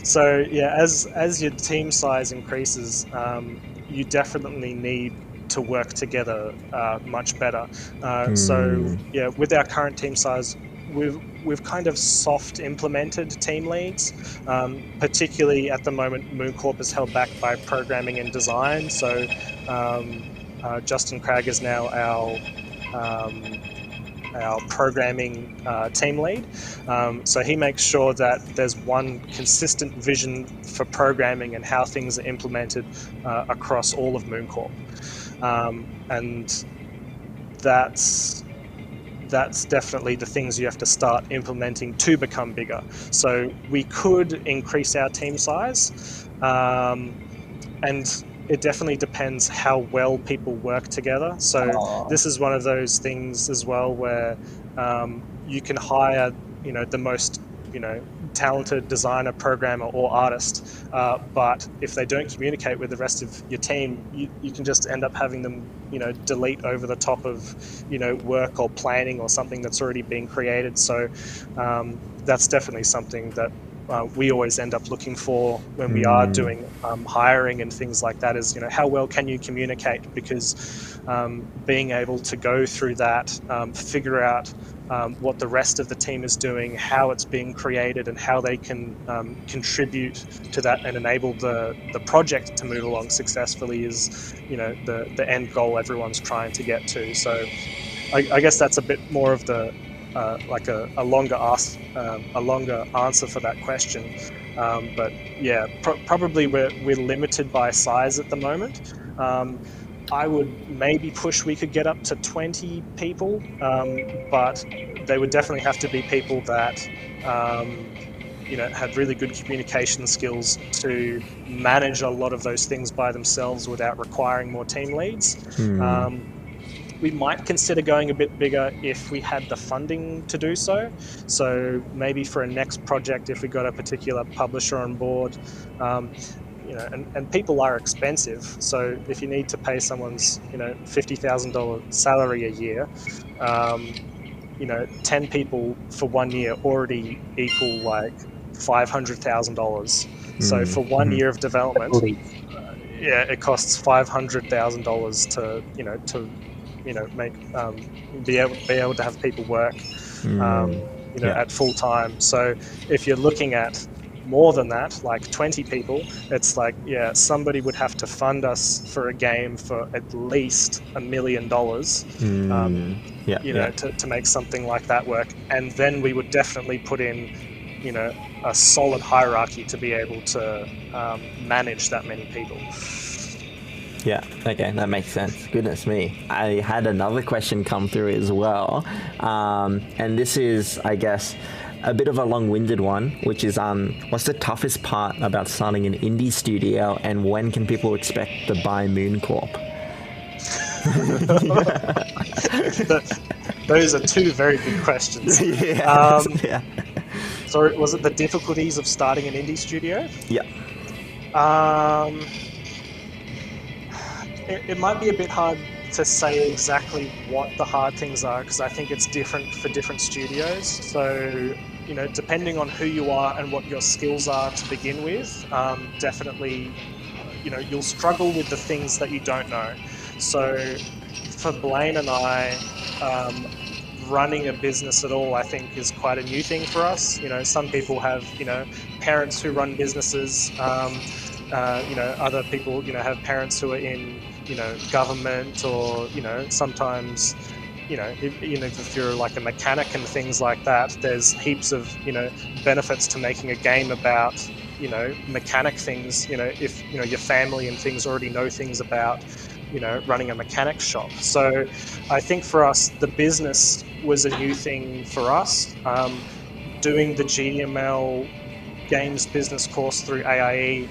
So as your team size increases, you definitely need to work together much better. So with our current team size, we've kind of soft implemented team leads. Particularly at the moment, MoonCorp is held back by programming and design. So Justin Cragg is now our programming team lead. So he makes sure that there's one consistent vision for programming and how things are implemented across all of MoonCorp. And that's definitely the things you have to start implementing to become bigger. So we could increase our team size, and it definitely depends how well people work together. So this is one of those things as well where you can hire, the most talented designer, programmer, or artist, but if they don't communicate with the rest of your team, you can just end up having them, delete over the top of, work or planning or something that's already been created. So that's definitely something that we always end up looking for when we are doing hiring and things like that is, how well can you communicate? Because being able to go through that, figure out what the rest of the team is doing, how it's being created, and how they can contribute to that and enable the project to move along successfully is, the end goal everyone's trying to get to. So I guess that's a bit more of the like a longer answer for that question. But yeah, probably we're limited by size at the moment. I would maybe push we could get up to 20 people, but they would definitely have to be people that had really good communication skills to manage a lot of those things by themselves without requiring more team leads. We might consider going a bit bigger if we had the funding to do so. So maybe for a next project, if we got a particular publisher on board, and people are expensive. So if you need to pay someone's, $50,000 salary a year, 10 people for 1 year already equal like $500,000. So for 1 year of development, it costs $500,000 to make be able to have people work at full time. So if you're looking at more than that, like 20 people, it's like, somebody would have to fund us for a game for at least $1 million to make something like that work. And then we would definitely put in a solid hierarchy to be able to manage that many people. Yeah, okay, that makes sense. Goodness me. I had another question come through as well. And this is, I guess, a bit of a long-winded one, which is what's the toughest part about starting an indie studio, and when can people expect to buy Moon Corp? Those are two very good questions. So was it the difficulties of starting an indie studio? Yeah. It might be a bit hard to say exactly what the hard things are, because I think it's different for different studios. So, depending on who you are and what your skills are to begin with, definitely, you'll struggle with the things that you don't know. So for Blaine and I, running a business at all, I think, is quite a new thing for us. Some people have, parents who run businesses. Other people, have parents who are in, government, or, sometimes, if you're like a mechanic and things like that, there's heaps of, benefits to making a game about, mechanic things, if, your family and things already know things about, running a mechanic shop. So I think for us, the business was a new thing for us. Doing the GDML games business course through AIE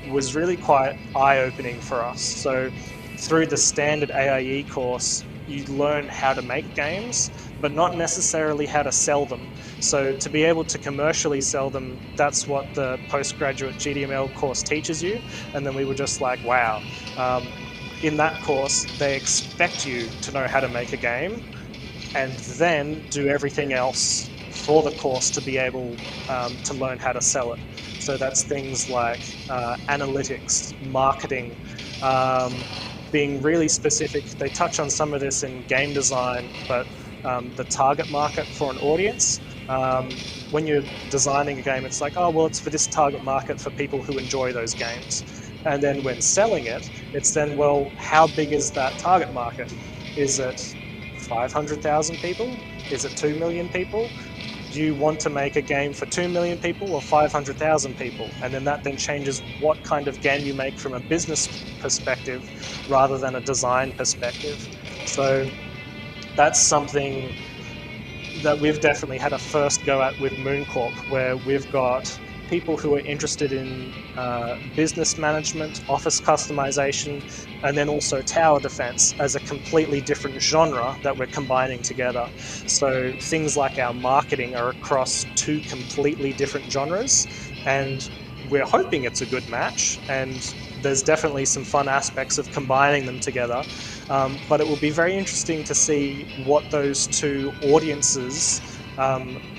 was really quite eye-opening for us. So through the standard AIE course, you learn how to make games, but not necessarily how to sell them. So to be able to commercially sell them, that's what the postgraduate GDML course teaches you. And then we were just like, wow. In that course, they expect you to know how to make a game and then do everything else for the course to be able to learn how to sell it. So that's things like analytics, marketing, being really specific. They touch on some of this in game design, but the target market for an audience. When you're designing a game, it's like, oh, well, it's for this target market for people who enjoy those games. And then when selling it, it's then, well, how big is that target market? Is it 500,000 people? Is it 2 million people? Do you want to make a game for 2 million people or 500,000 people? And then that then changes what kind of game you make from a business perspective rather than a design perspective. So that's something that we've definitely had a first go at with Moon Corp, where we've got people who are interested in business management, office customization, and then also tower defense as a completely different genre that we're combining together. So things like our marketing are across two completely different genres, and we're hoping it's a good match, and there's definitely some fun aspects of combining them together. But it will be very interesting to see what those two audiences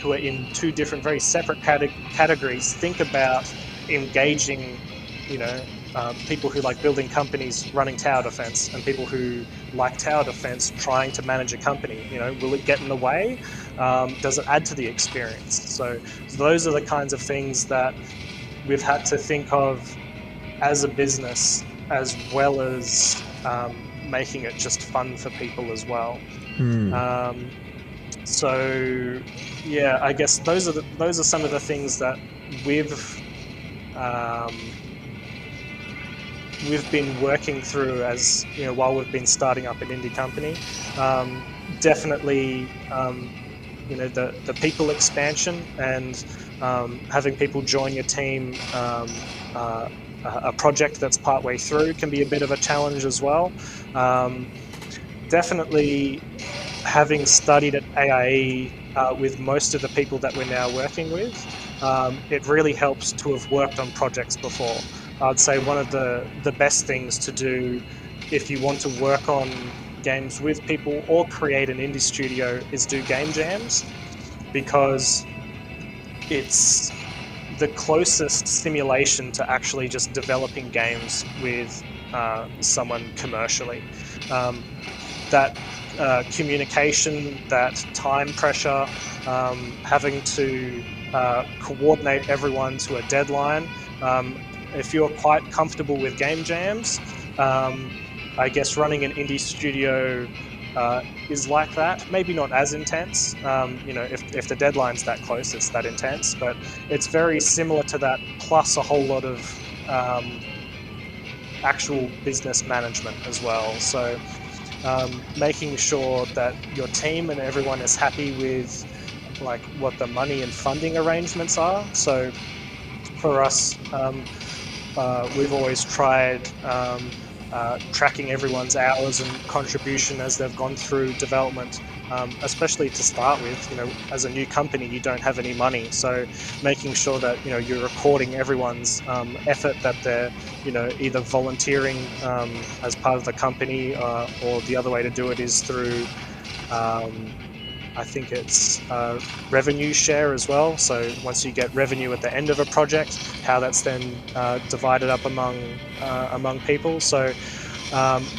who are in two different, very separate categories think about engaging, people who like building companies running tower defense and people who like tower defense trying to manage a company. Will it get in the way? Does it add to the experience? So those are the kinds of things that we've had to think of as a business, as well as making it just fun for people as well. So yeah, I guess those are some of the things that we've been working through as while we've been starting up an indie company. Definitely, the people expansion and having people join your team. A project that's partway through can be a bit of a challenge as well. Definitely, having studied at AIE with most of the people that we're now working with, it really helps to have worked on projects before. I'd say one of the best things to do if you want to work on games with people or create an indie studio is do game jams, because it's the closest simulation to actually just developing games with someone commercially. That communication, that time pressure, having to coordinate everyone to a deadline. If you're quite comfortable with game jams, I guess running an indie studio is like that. Maybe not as intense. If the deadline's that close, it's that intense. But it's very similar to that, plus a whole lot of actual business management as well. So making sure that your team and everyone is happy with like what the money and funding arrangements are. So for us, we've always tried tracking everyone's hours and contribution as they've gone through development, especially to start with. As a new company, you don't have any money, so making sure that you're recording everyone's effort, that they're either volunteering as part of the company, or the other way to do it is through I think it's revenue share as well. So once you get revenue at the end of a project, how that's then divided up among people. So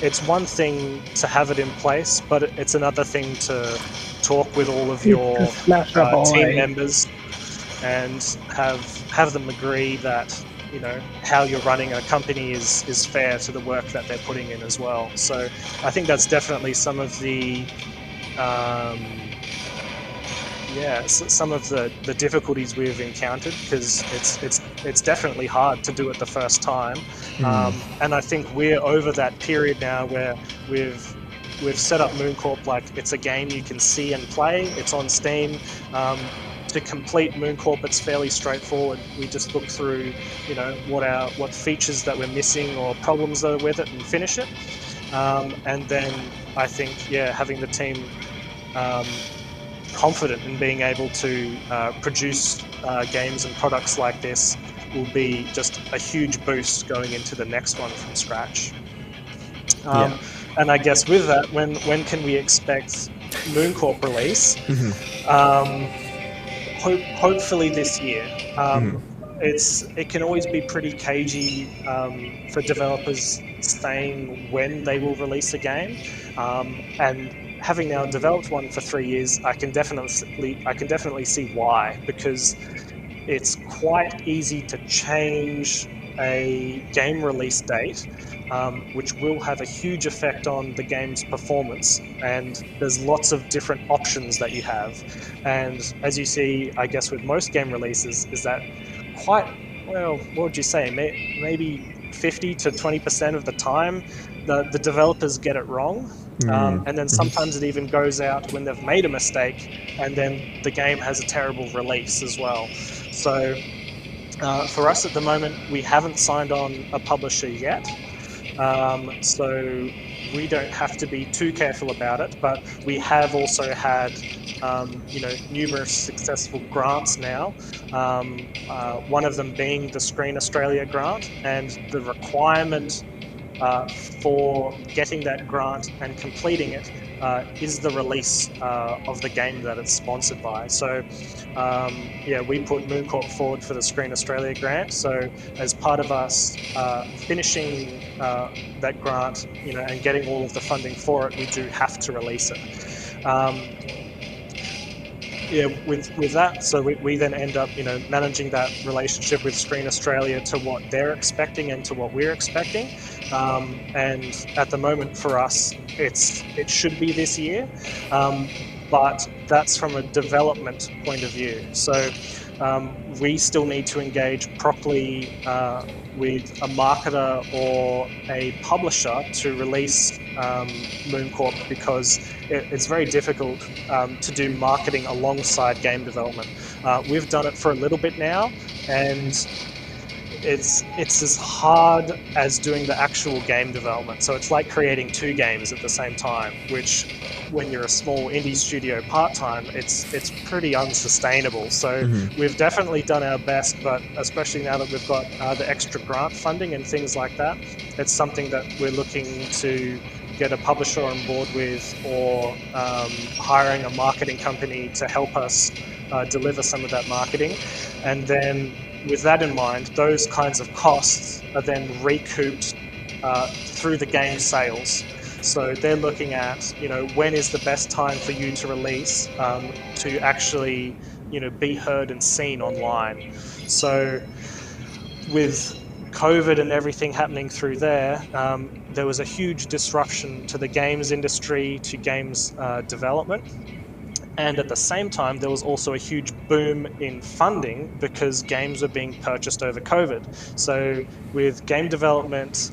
it's one thing to have it in place, but it's another thing to talk with all of your team members and have them agree that how you're running a company is fair to the work that they're putting in as well. So I think that's definitely some of the some of the difficulties we've encountered, because it's definitely hard to do it the first time. And I think we're over that period now where we've set up MoonCorp like it's a game you can see and play. It's on Steam. To complete MoonCorp, it's fairly straightforward. We just look through, what features that we're missing or problems that are with it and finish it. And then I think, having the team confident in being able to produce games and products like this will be just a huge boost going into the next one from scratch. And I guess with that, when can we expect MoonCorp release? Hopefully this year. It can always be pretty cagey for developers saying when they will release a game, and having now developed one for 3 years, I can definitely see why, because it's quite easy to change a game release date, which will have a huge effect on the game's performance. And there's lots of different options that you have. And as you see, I guess with most game releases, is that what would you say? Maybe 50 to 20% of the time, the developers get it wrong. And then sometimes it even goes out when they've made a mistake, and then the game has a terrible release as well. So For us at the moment, we haven't signed on a publisher yet, so we don't have to be too careful about it, but we have also had numerous successful grants now, one of them being the Screen Australia grant, and the requirement for getting that grant and completing it is the release of the game that it's sponsored by. So we put MoonCorp forward for the Screen Australia grant. So as part of us finishing that grant, and getting all of the funding for it, we do have to release it. With that, so we then end up, managing that relationship with Screen Australia to what they're expecting and to what we're expecting. And at the moment for us, it should be this year, but that's from a development point of view. So we still need to engage properly with a marketer or a publisher to release MoonCorp, because it's very difficult to do marketing alongside game development. We've done it for a little bit now, and it's as hard as doing the actual game development. So it's like creating two games at the same time, which when you're a small indie studio part-time, it's pretty unsustainable. So we've definitely done our best, but especially now that we've got the extra grant funding and things like that, it's something that we're looking to get a publisher on board with, or hiring a marketing company to help us deliver some of that marketing. And then with that in mind, those kinds of costs are then recouped through the game sales. So they're looking at, when is the best time for you to release to actually, be heard and seen online. So with COVID and everything happening through there was a huge disruption to the games industry, to games development. And at the same time, there was also a huge boom in funding because games were being purchased over COVID. So with game development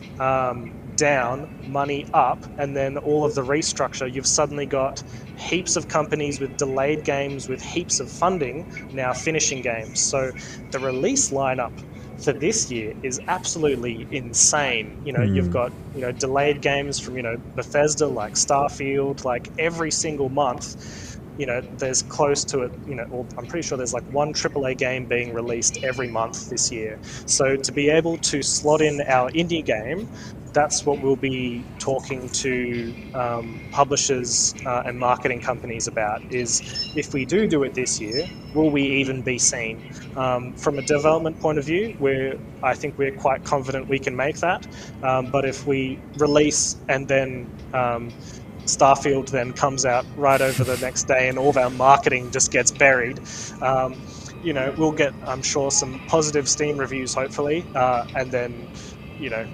down, money up, and then all of the restructure, you've suddenly got heaps of companies with delayed games with heaps of funding now finishing games. So the release lineup for this year is absolutely insane. You've got delayed games from Bethesda, like Starfield, like every single month. There's close to it, or I'm pretty sure there's like one AAA game being released every month this year. So to be able to slot in our indie game, that's what we'll be talking to publishers and marketing companies about, is if we do it this year, will we even be seen? From a development point of view, I think we're quite confident we can make that. But if we release and then Starfield then comes out right over the next day and all of our marketing just gets buried, we'll get, I'm sure, some positive Steam reviews, hopefully, and then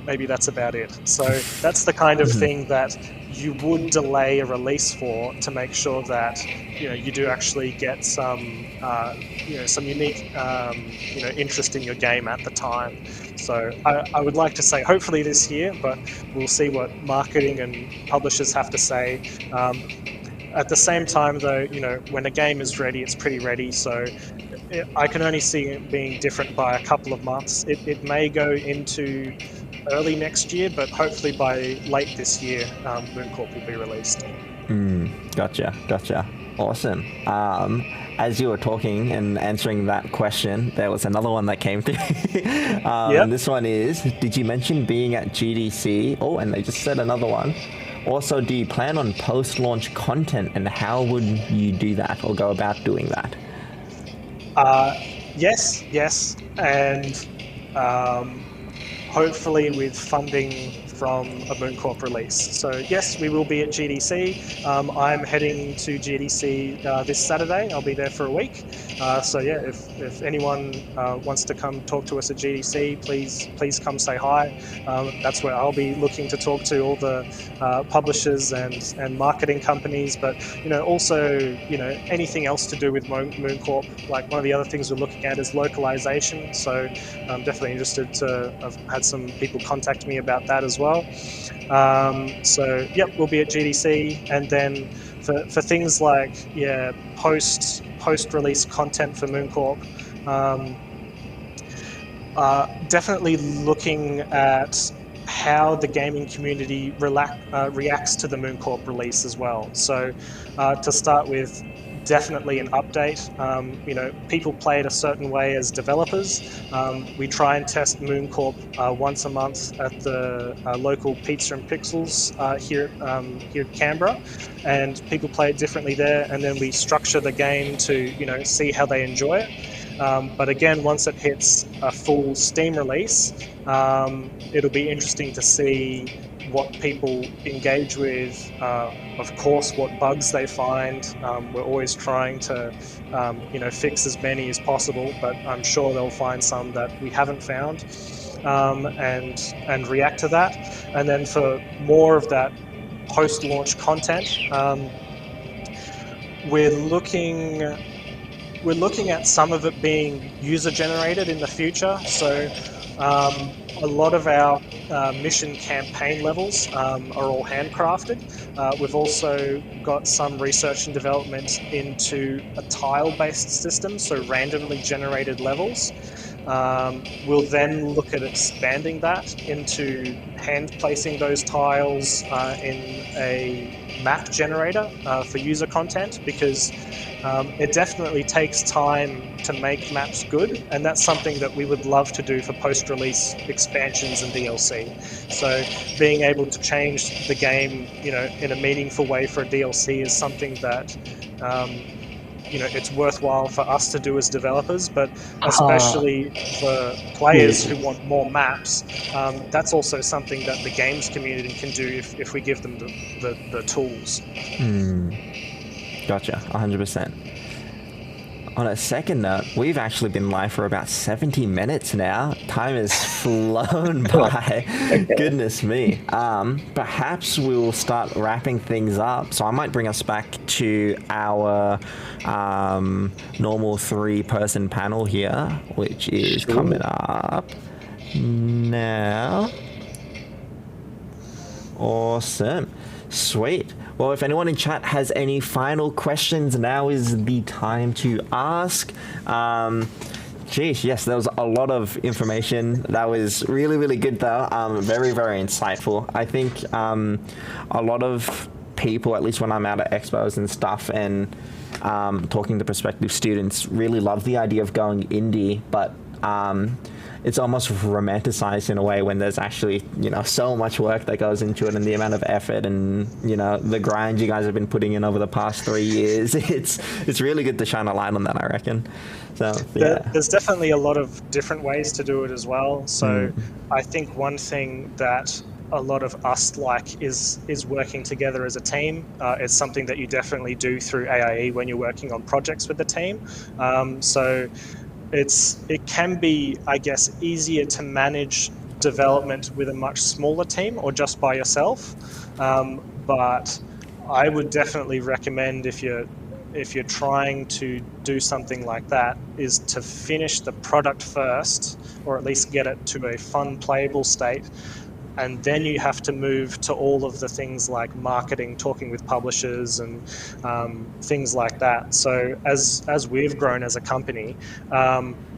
maybe that's about it. So that's the kind of thing that you would delay a release for, to make sure that you do actually get some some unique interest in your game at the time. So I would like to say hopefully this year, but we'll see what marketing and publishers have to say. At the same time, though, when a game is ready, it's pretty ready. So I can only see it being different by a couple of months. It may go into early next year, but hopefully by late this year, MoonCorp will be released. Gotcha. Awesome. As you were talking and answering that question, there was another one that came through. And this one is, did you mention being at GDC? Oh, and they just said another one. Also, do you plan on post-launch content, and how would you do that or go about doing that? Yes, and hopefully with funding from a MoonCorp release. So yes, we will be at GDC. I'm heading to GDC this Saturday. I'll be there for a week. So yeah, if anyone wants to come talk to us at GDC, please come say hi. That's where I'll be looking to talk to all the publishers and marketing companies, but also anything else to do with MoonCorp. Like, one of the other things we're looking at is localization. So I'm definitely interested to. I've had some people contact me about that as well. So yep, we'll be at GDC, and then for things like post-release content for MoonCorp, Definitely looking at how the gaming community reacts to the MoonCorp release as well. So to start with, definitely an update. People play it a certain way as developers. We try and test MoonCorp once a month at the local Pizza and Pixels here in Canberra, and people play it differently there. And then we structure the game to see how they enjoy it. But again, once it hits a full Steam release, it'll be interesting to see what people engage with, of course, what bugs they find. We're always trying to, fix as many as possible, but I'm sure they'll find some that we haven't found, and react to that. And then for more of that post-launch content, we're looking at some of it being user-generated in the future. So a lot of our mission campaign levels are all handcrafted. We've also got some research and development into a tile-based system, so randomly generated levels. We'll then look at expanding that into hand placing those tiles in a map generator for user content, because it definitely takes time to make maps good, and that's something that we would love to do for post-release expansions and DLC. So being able to change the game, in a meaningful way for a DLC is something that it's worthwhile for us to do as developers, but especially for players who want more maps, that's also something that the games community can do if we give them the tools. Gotcha, 100%. On a second note, we've actually been live for about 70 minutes now. Time has flown by. Goodness me. Perhaps we'll start wrapping things up. So I might bring us back to our normal 3-person panel here, which is coming up now. Awesome. Sweet. Well, if anyone in chat has any final questions, now is the time to ask. Geez, yes, there was a lot of information. That was really, really good, though. Very, very insightful. I think a lot of people, at least when I'm out at expos and stuff and talking to prospective students, really love the idea of going indie, but it's almost romanticized in a way when there's actually, so much work that goes into it, and the amount of effort and, the grind you guys have been putting in over the past 3 years. It's really good to shine a light on that, I reckon. So, yeah. There's definitely a lot of different ways to do it as well. So I think one thing that a lot of us like is working together as a team. It's something that you definitely do through AIE when you're working on projects with the team. So it can be, I guess, easier to manage development with a much smaller team or just by yourself. But I would definitely recommend, if you're trying to do something like that, is to finish the product first, or at least get it to a fun, playable state. And then you have to move to all of the things like marketing, talking with publishers, and things like that. So as we've grown as a company,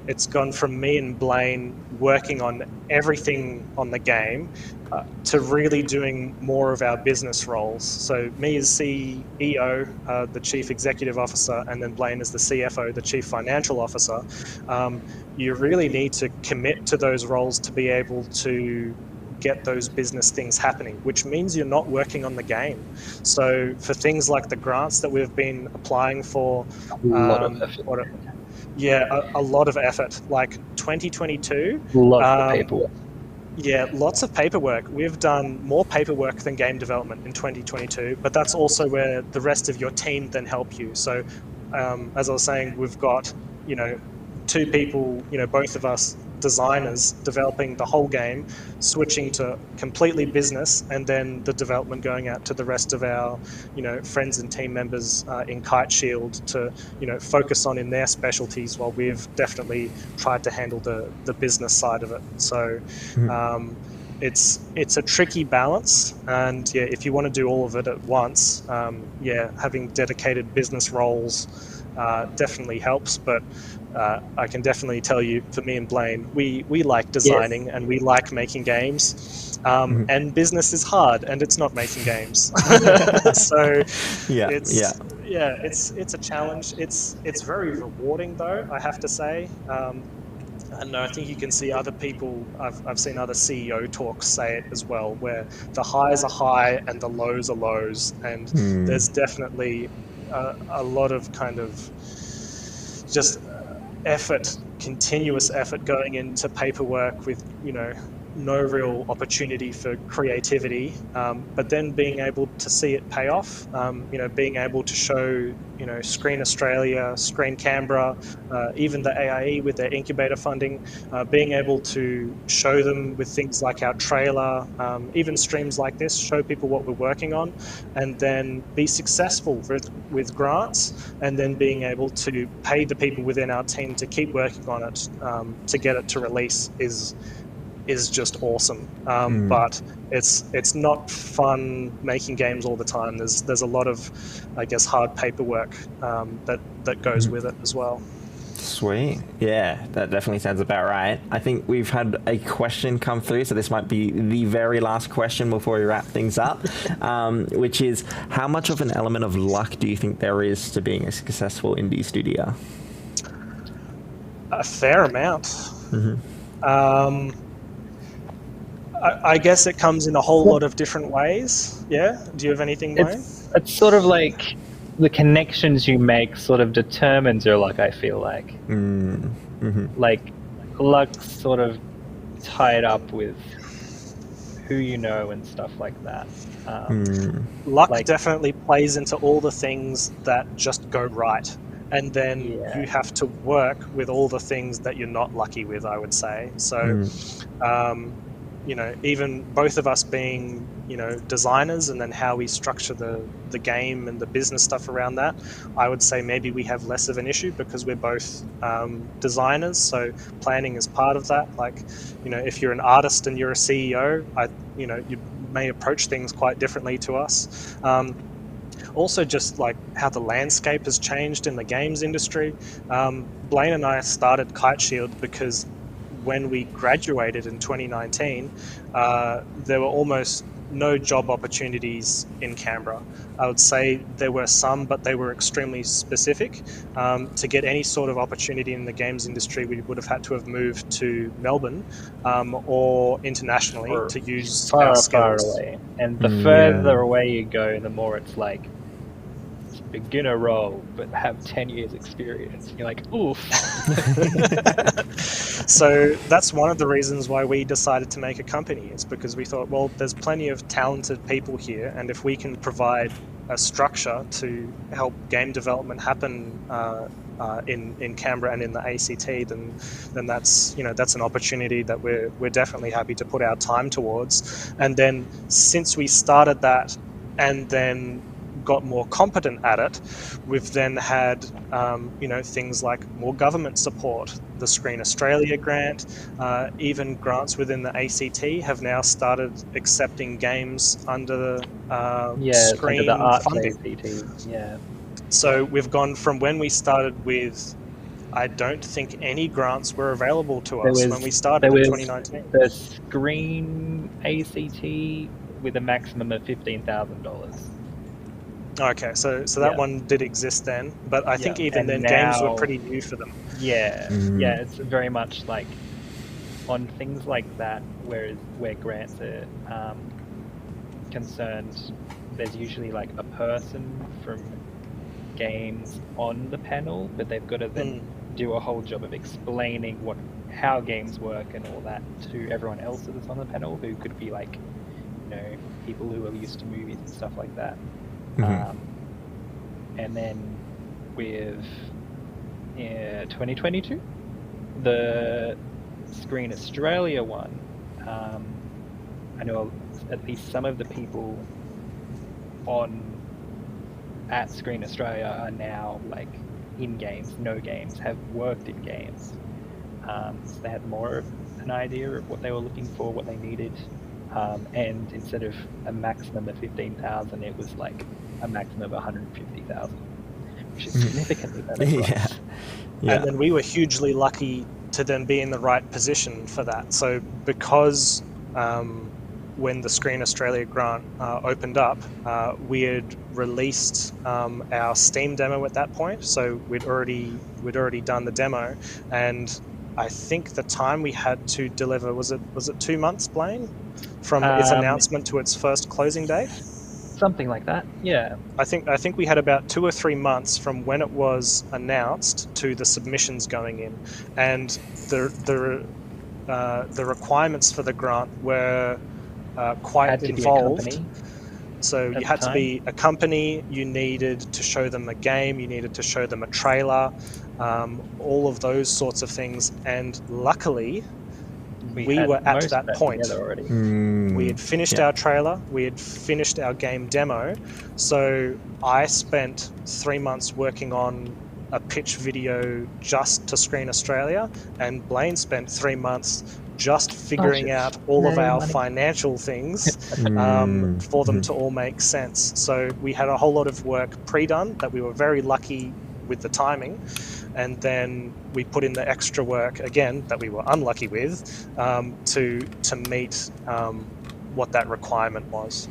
it's gone from me and Blaine working on everything on the game to really doing more of our business roles. So me as CEO, the Chief Executive Officer, and then Blaine as the CFO, the Chief Financial Officer. You really need to commit to those roles to be able to get those business things happening, which means you're not working on the game. So for things like the grants that we've been applying for, a lot of effort. A lot of effort. Like 2022, lots of paperwork. Yeah, lots of paperwork. We've done more paperwork than game development in 2022, but that's also where the rest of your team then help you. So as I was saying, we've got 2 people, both of us designers, developing the whole game, switching to completely business, and then the development going out to the rest of our friends and team members in Kite Shield to focus on in their specialties, while we've definitely tried to handle the business side of it. So it's a tricky balance, and yeah, if you want to do all of it at once, having dedicated business roles definitely helps. But I can definitely tell you, for me and Blaine, we like designing and we like making games, and business is hard, and it's not making games. So it's a challenge. It's very rewarding, though, I have to say. And I think you can see other people, I've seen other CEO talks say it as well, where the highs are high and the lows are lows. And there's definitely a lot of kind of just effort, continuous effort going into paperwork with, no real opportunity for creativity, but then being able to see it pay off, being able to show, Screen Australia, Screen Canberra, even the AIE with their incubator funding, being able to show them with things like our trailer, even streams like this, show people what we're working on, and then be successful with grants, and then being able to pay the people within our team to keep working on it, to get it to release is just awesome. But it's not fun making games all the time. There's a lot of, I guess, hard paperwork that goes with it as well. Sweet. Yeah, that definitely sounds about right. I think we've had a question come through, so this might be the very last question before we wrap things up, which is, how much of an element of luck do you think there is to being a successful indie studio? A fair amount. I guess it comes in a whole lot of different ways. Yeah? Do you have anything, Wayne? It's sort of like the connections you make sort of determines your luck, I feel like. Like, luck's sort of tied up with who you know and stuff like that. Luck definitely plays into all the things that just go right. And then you have to work with all the things that you're not lucky with, I would say. So, even both of us being, designers, and then how we structure the game and the business stuff around that, I would say maybe we have less of an issue because we're both designers. So planning is part of that. Like, if you're an artist and you're a CEO, you may approach things quite differently to us. Also, just like how the landscape has changed in the games industry. Blaine and I started Kite Shield because when we graduated in 2019, there were almost no job opportunities in Canberra. I would say there were some, but they were extremely specific. To get any sort of opportunity in the games industry, we would have had to have moved to Melbourne or internationally to use our skills. Far away. And the further away you go, the more it's like, beginner role, but have 10 years experience. You're like, oof. So that's one of the reasons why we decided to make a company, is because we thought, well, there's plenty of talented people here, and if we can provide a structure to help game development happen in Canberra and in the ACT, then that's that's an opportunity that we're definitely happy to put our time towards. And then since we started that and then got more competent at it, we've then had things like more government support, the Screen Australia grant, even grants within the ACT have now started accepting games under the Screen under the Arts funding. ACT. So we've gone from when we started with, I don't think any grants were available to us when we started in 2019. The Screen ACT with a maximum of $15,000. Okay, so that one did exist then, but I think even then games were pretty new for them. Yeah, it's very much like on things like that, where grants are concerned, there's usually like a person from games on the panel, but they've got to then do a whole job of explaining how games work and all that to everyone else that's on the panel, who could be like, people who are used to movies and stuff like that. And then with 2022, the Screen Australia one, I know at least some of the people at Screen Australia are now like in games, have worked in games. So they had more of an idea of what they were looking for, what they needed. and instead of a maximum of 15,000, it was like a maximum of 150,000, which is significantly better for Yeah. us. Yeah. And then we were hugely lucky to then be in the right position for that. So because when the Screen Australia grant opened up, we had released our Steam demo at that point. So we'd already done the demo, and I think the time we had to deliver was it 2 months, Blaine, from its announcement to its first closing date? Something like that, yeah. I think we had about 2 or 3 months from when it was announced to the submissions going in, and the requirements for the grant were quite involved. So you had to be a company, you needed to show them a game, you needed to show them a trailer, all of those sorts of things. And luckily, we were at that point. We had finished our trailer, we had finished our game demo. So I spent 3 months working on a pitch video just to Screen Australia, and Blaine spent 3 months just figuring out all of our financial things for them to all make sense. So we had a whole lot of work pre-done that we were very lucky with the timing, and then we put in the extra work again that we were unlucky with to meet what that requirement was.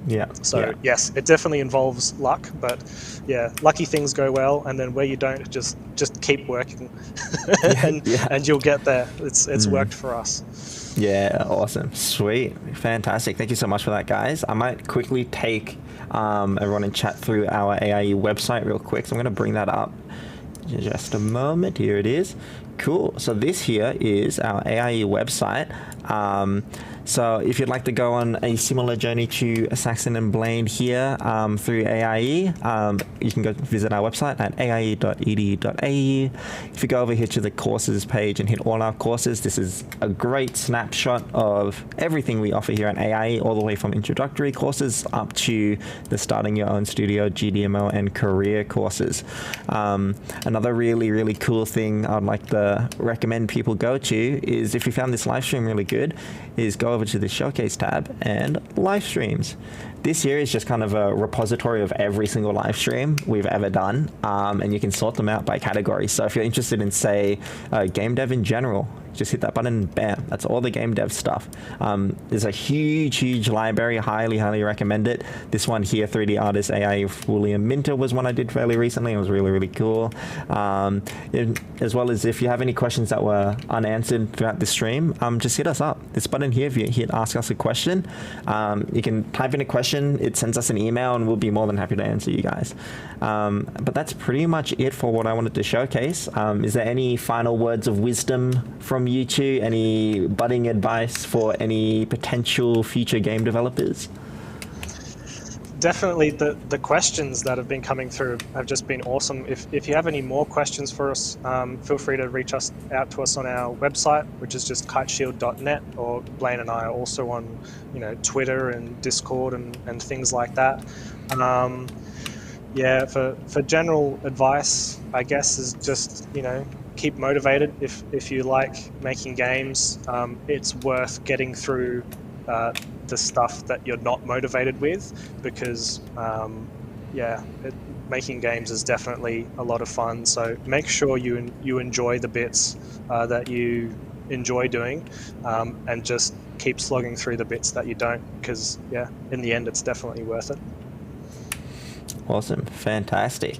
Yeah. So yes, it definitely involves luck, but yeah, lucky things go well, and then where you don't, just keep working, and you'll get there. It's worked for us. Yeah, awesome, sweet, fantastic. Thank you so much for that, guys. I might quickly take everyone in chat through our AIE website real quick. So I'm going to bring that up. Just a moment. Here it is. Cool. So this here is our AIE website. So if you'd like to go on a similar journey to Saxon and Blaine here through AIE, you can go visit our website at aie.edu.au. If you go over here to the courses page and hit all our courses, this is a great snapshot of everything we offer here at AIE, all the way from introductory courses up to the starting your own studio, GDMO, and career courses. Another really, really cool thing I'd like to recommend people go to is, if you found this live stream really good, is go over to the showcase tab and live streams. This here is just kind of a repository of every single live stream we've ever done, and you can sort them out by category. So if you're interested in, say, game dev in general, just hit that button and bam, that's all the game dev stuff. There's a huge library. Highly recommend it. This one here, 3D artist AIE William Minter, was one I did fairly recently. It was really cool. As well as if you have any questions that were unanswered throughout the stream, just hit us up. This button here, if you hit ask us a question, you can type in a question, it sends us an email, and we'll be more than happy to answer you guys. But that's pretty much it for what I wanted to showcase. Is there any final words of wisdom from you two? Any budding advice for any potential future game developers? Definitely the questions that have been coming through have just been awesome. If you have any more questions for us, feel free to reach out to us on our website, which is just kiteshield.net, or Blaine and I are also on Twitter and Discord and things like that. Yeah, for general advice, I guess, is just keep motivated. If you like making games, it's worth getting through the stuff that you're not motivated with, because making games is definitely a lot of fun. So make sure you enjoy the bits that you enjoy doing, and just keep slogging through the bits that you don't, because in the end it's definitely worth it. Awesome, fantastic,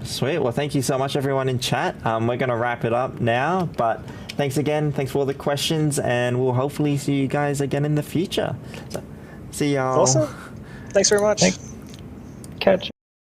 sweet. Well, thank you so much, everyone in chat. We're going to wrap it up now, but thanks again. Thanks for all the questions, and we'll hopefully see you guys again in the future. So, see y'all. Awesome. Thanks very much. Thanks. Catch.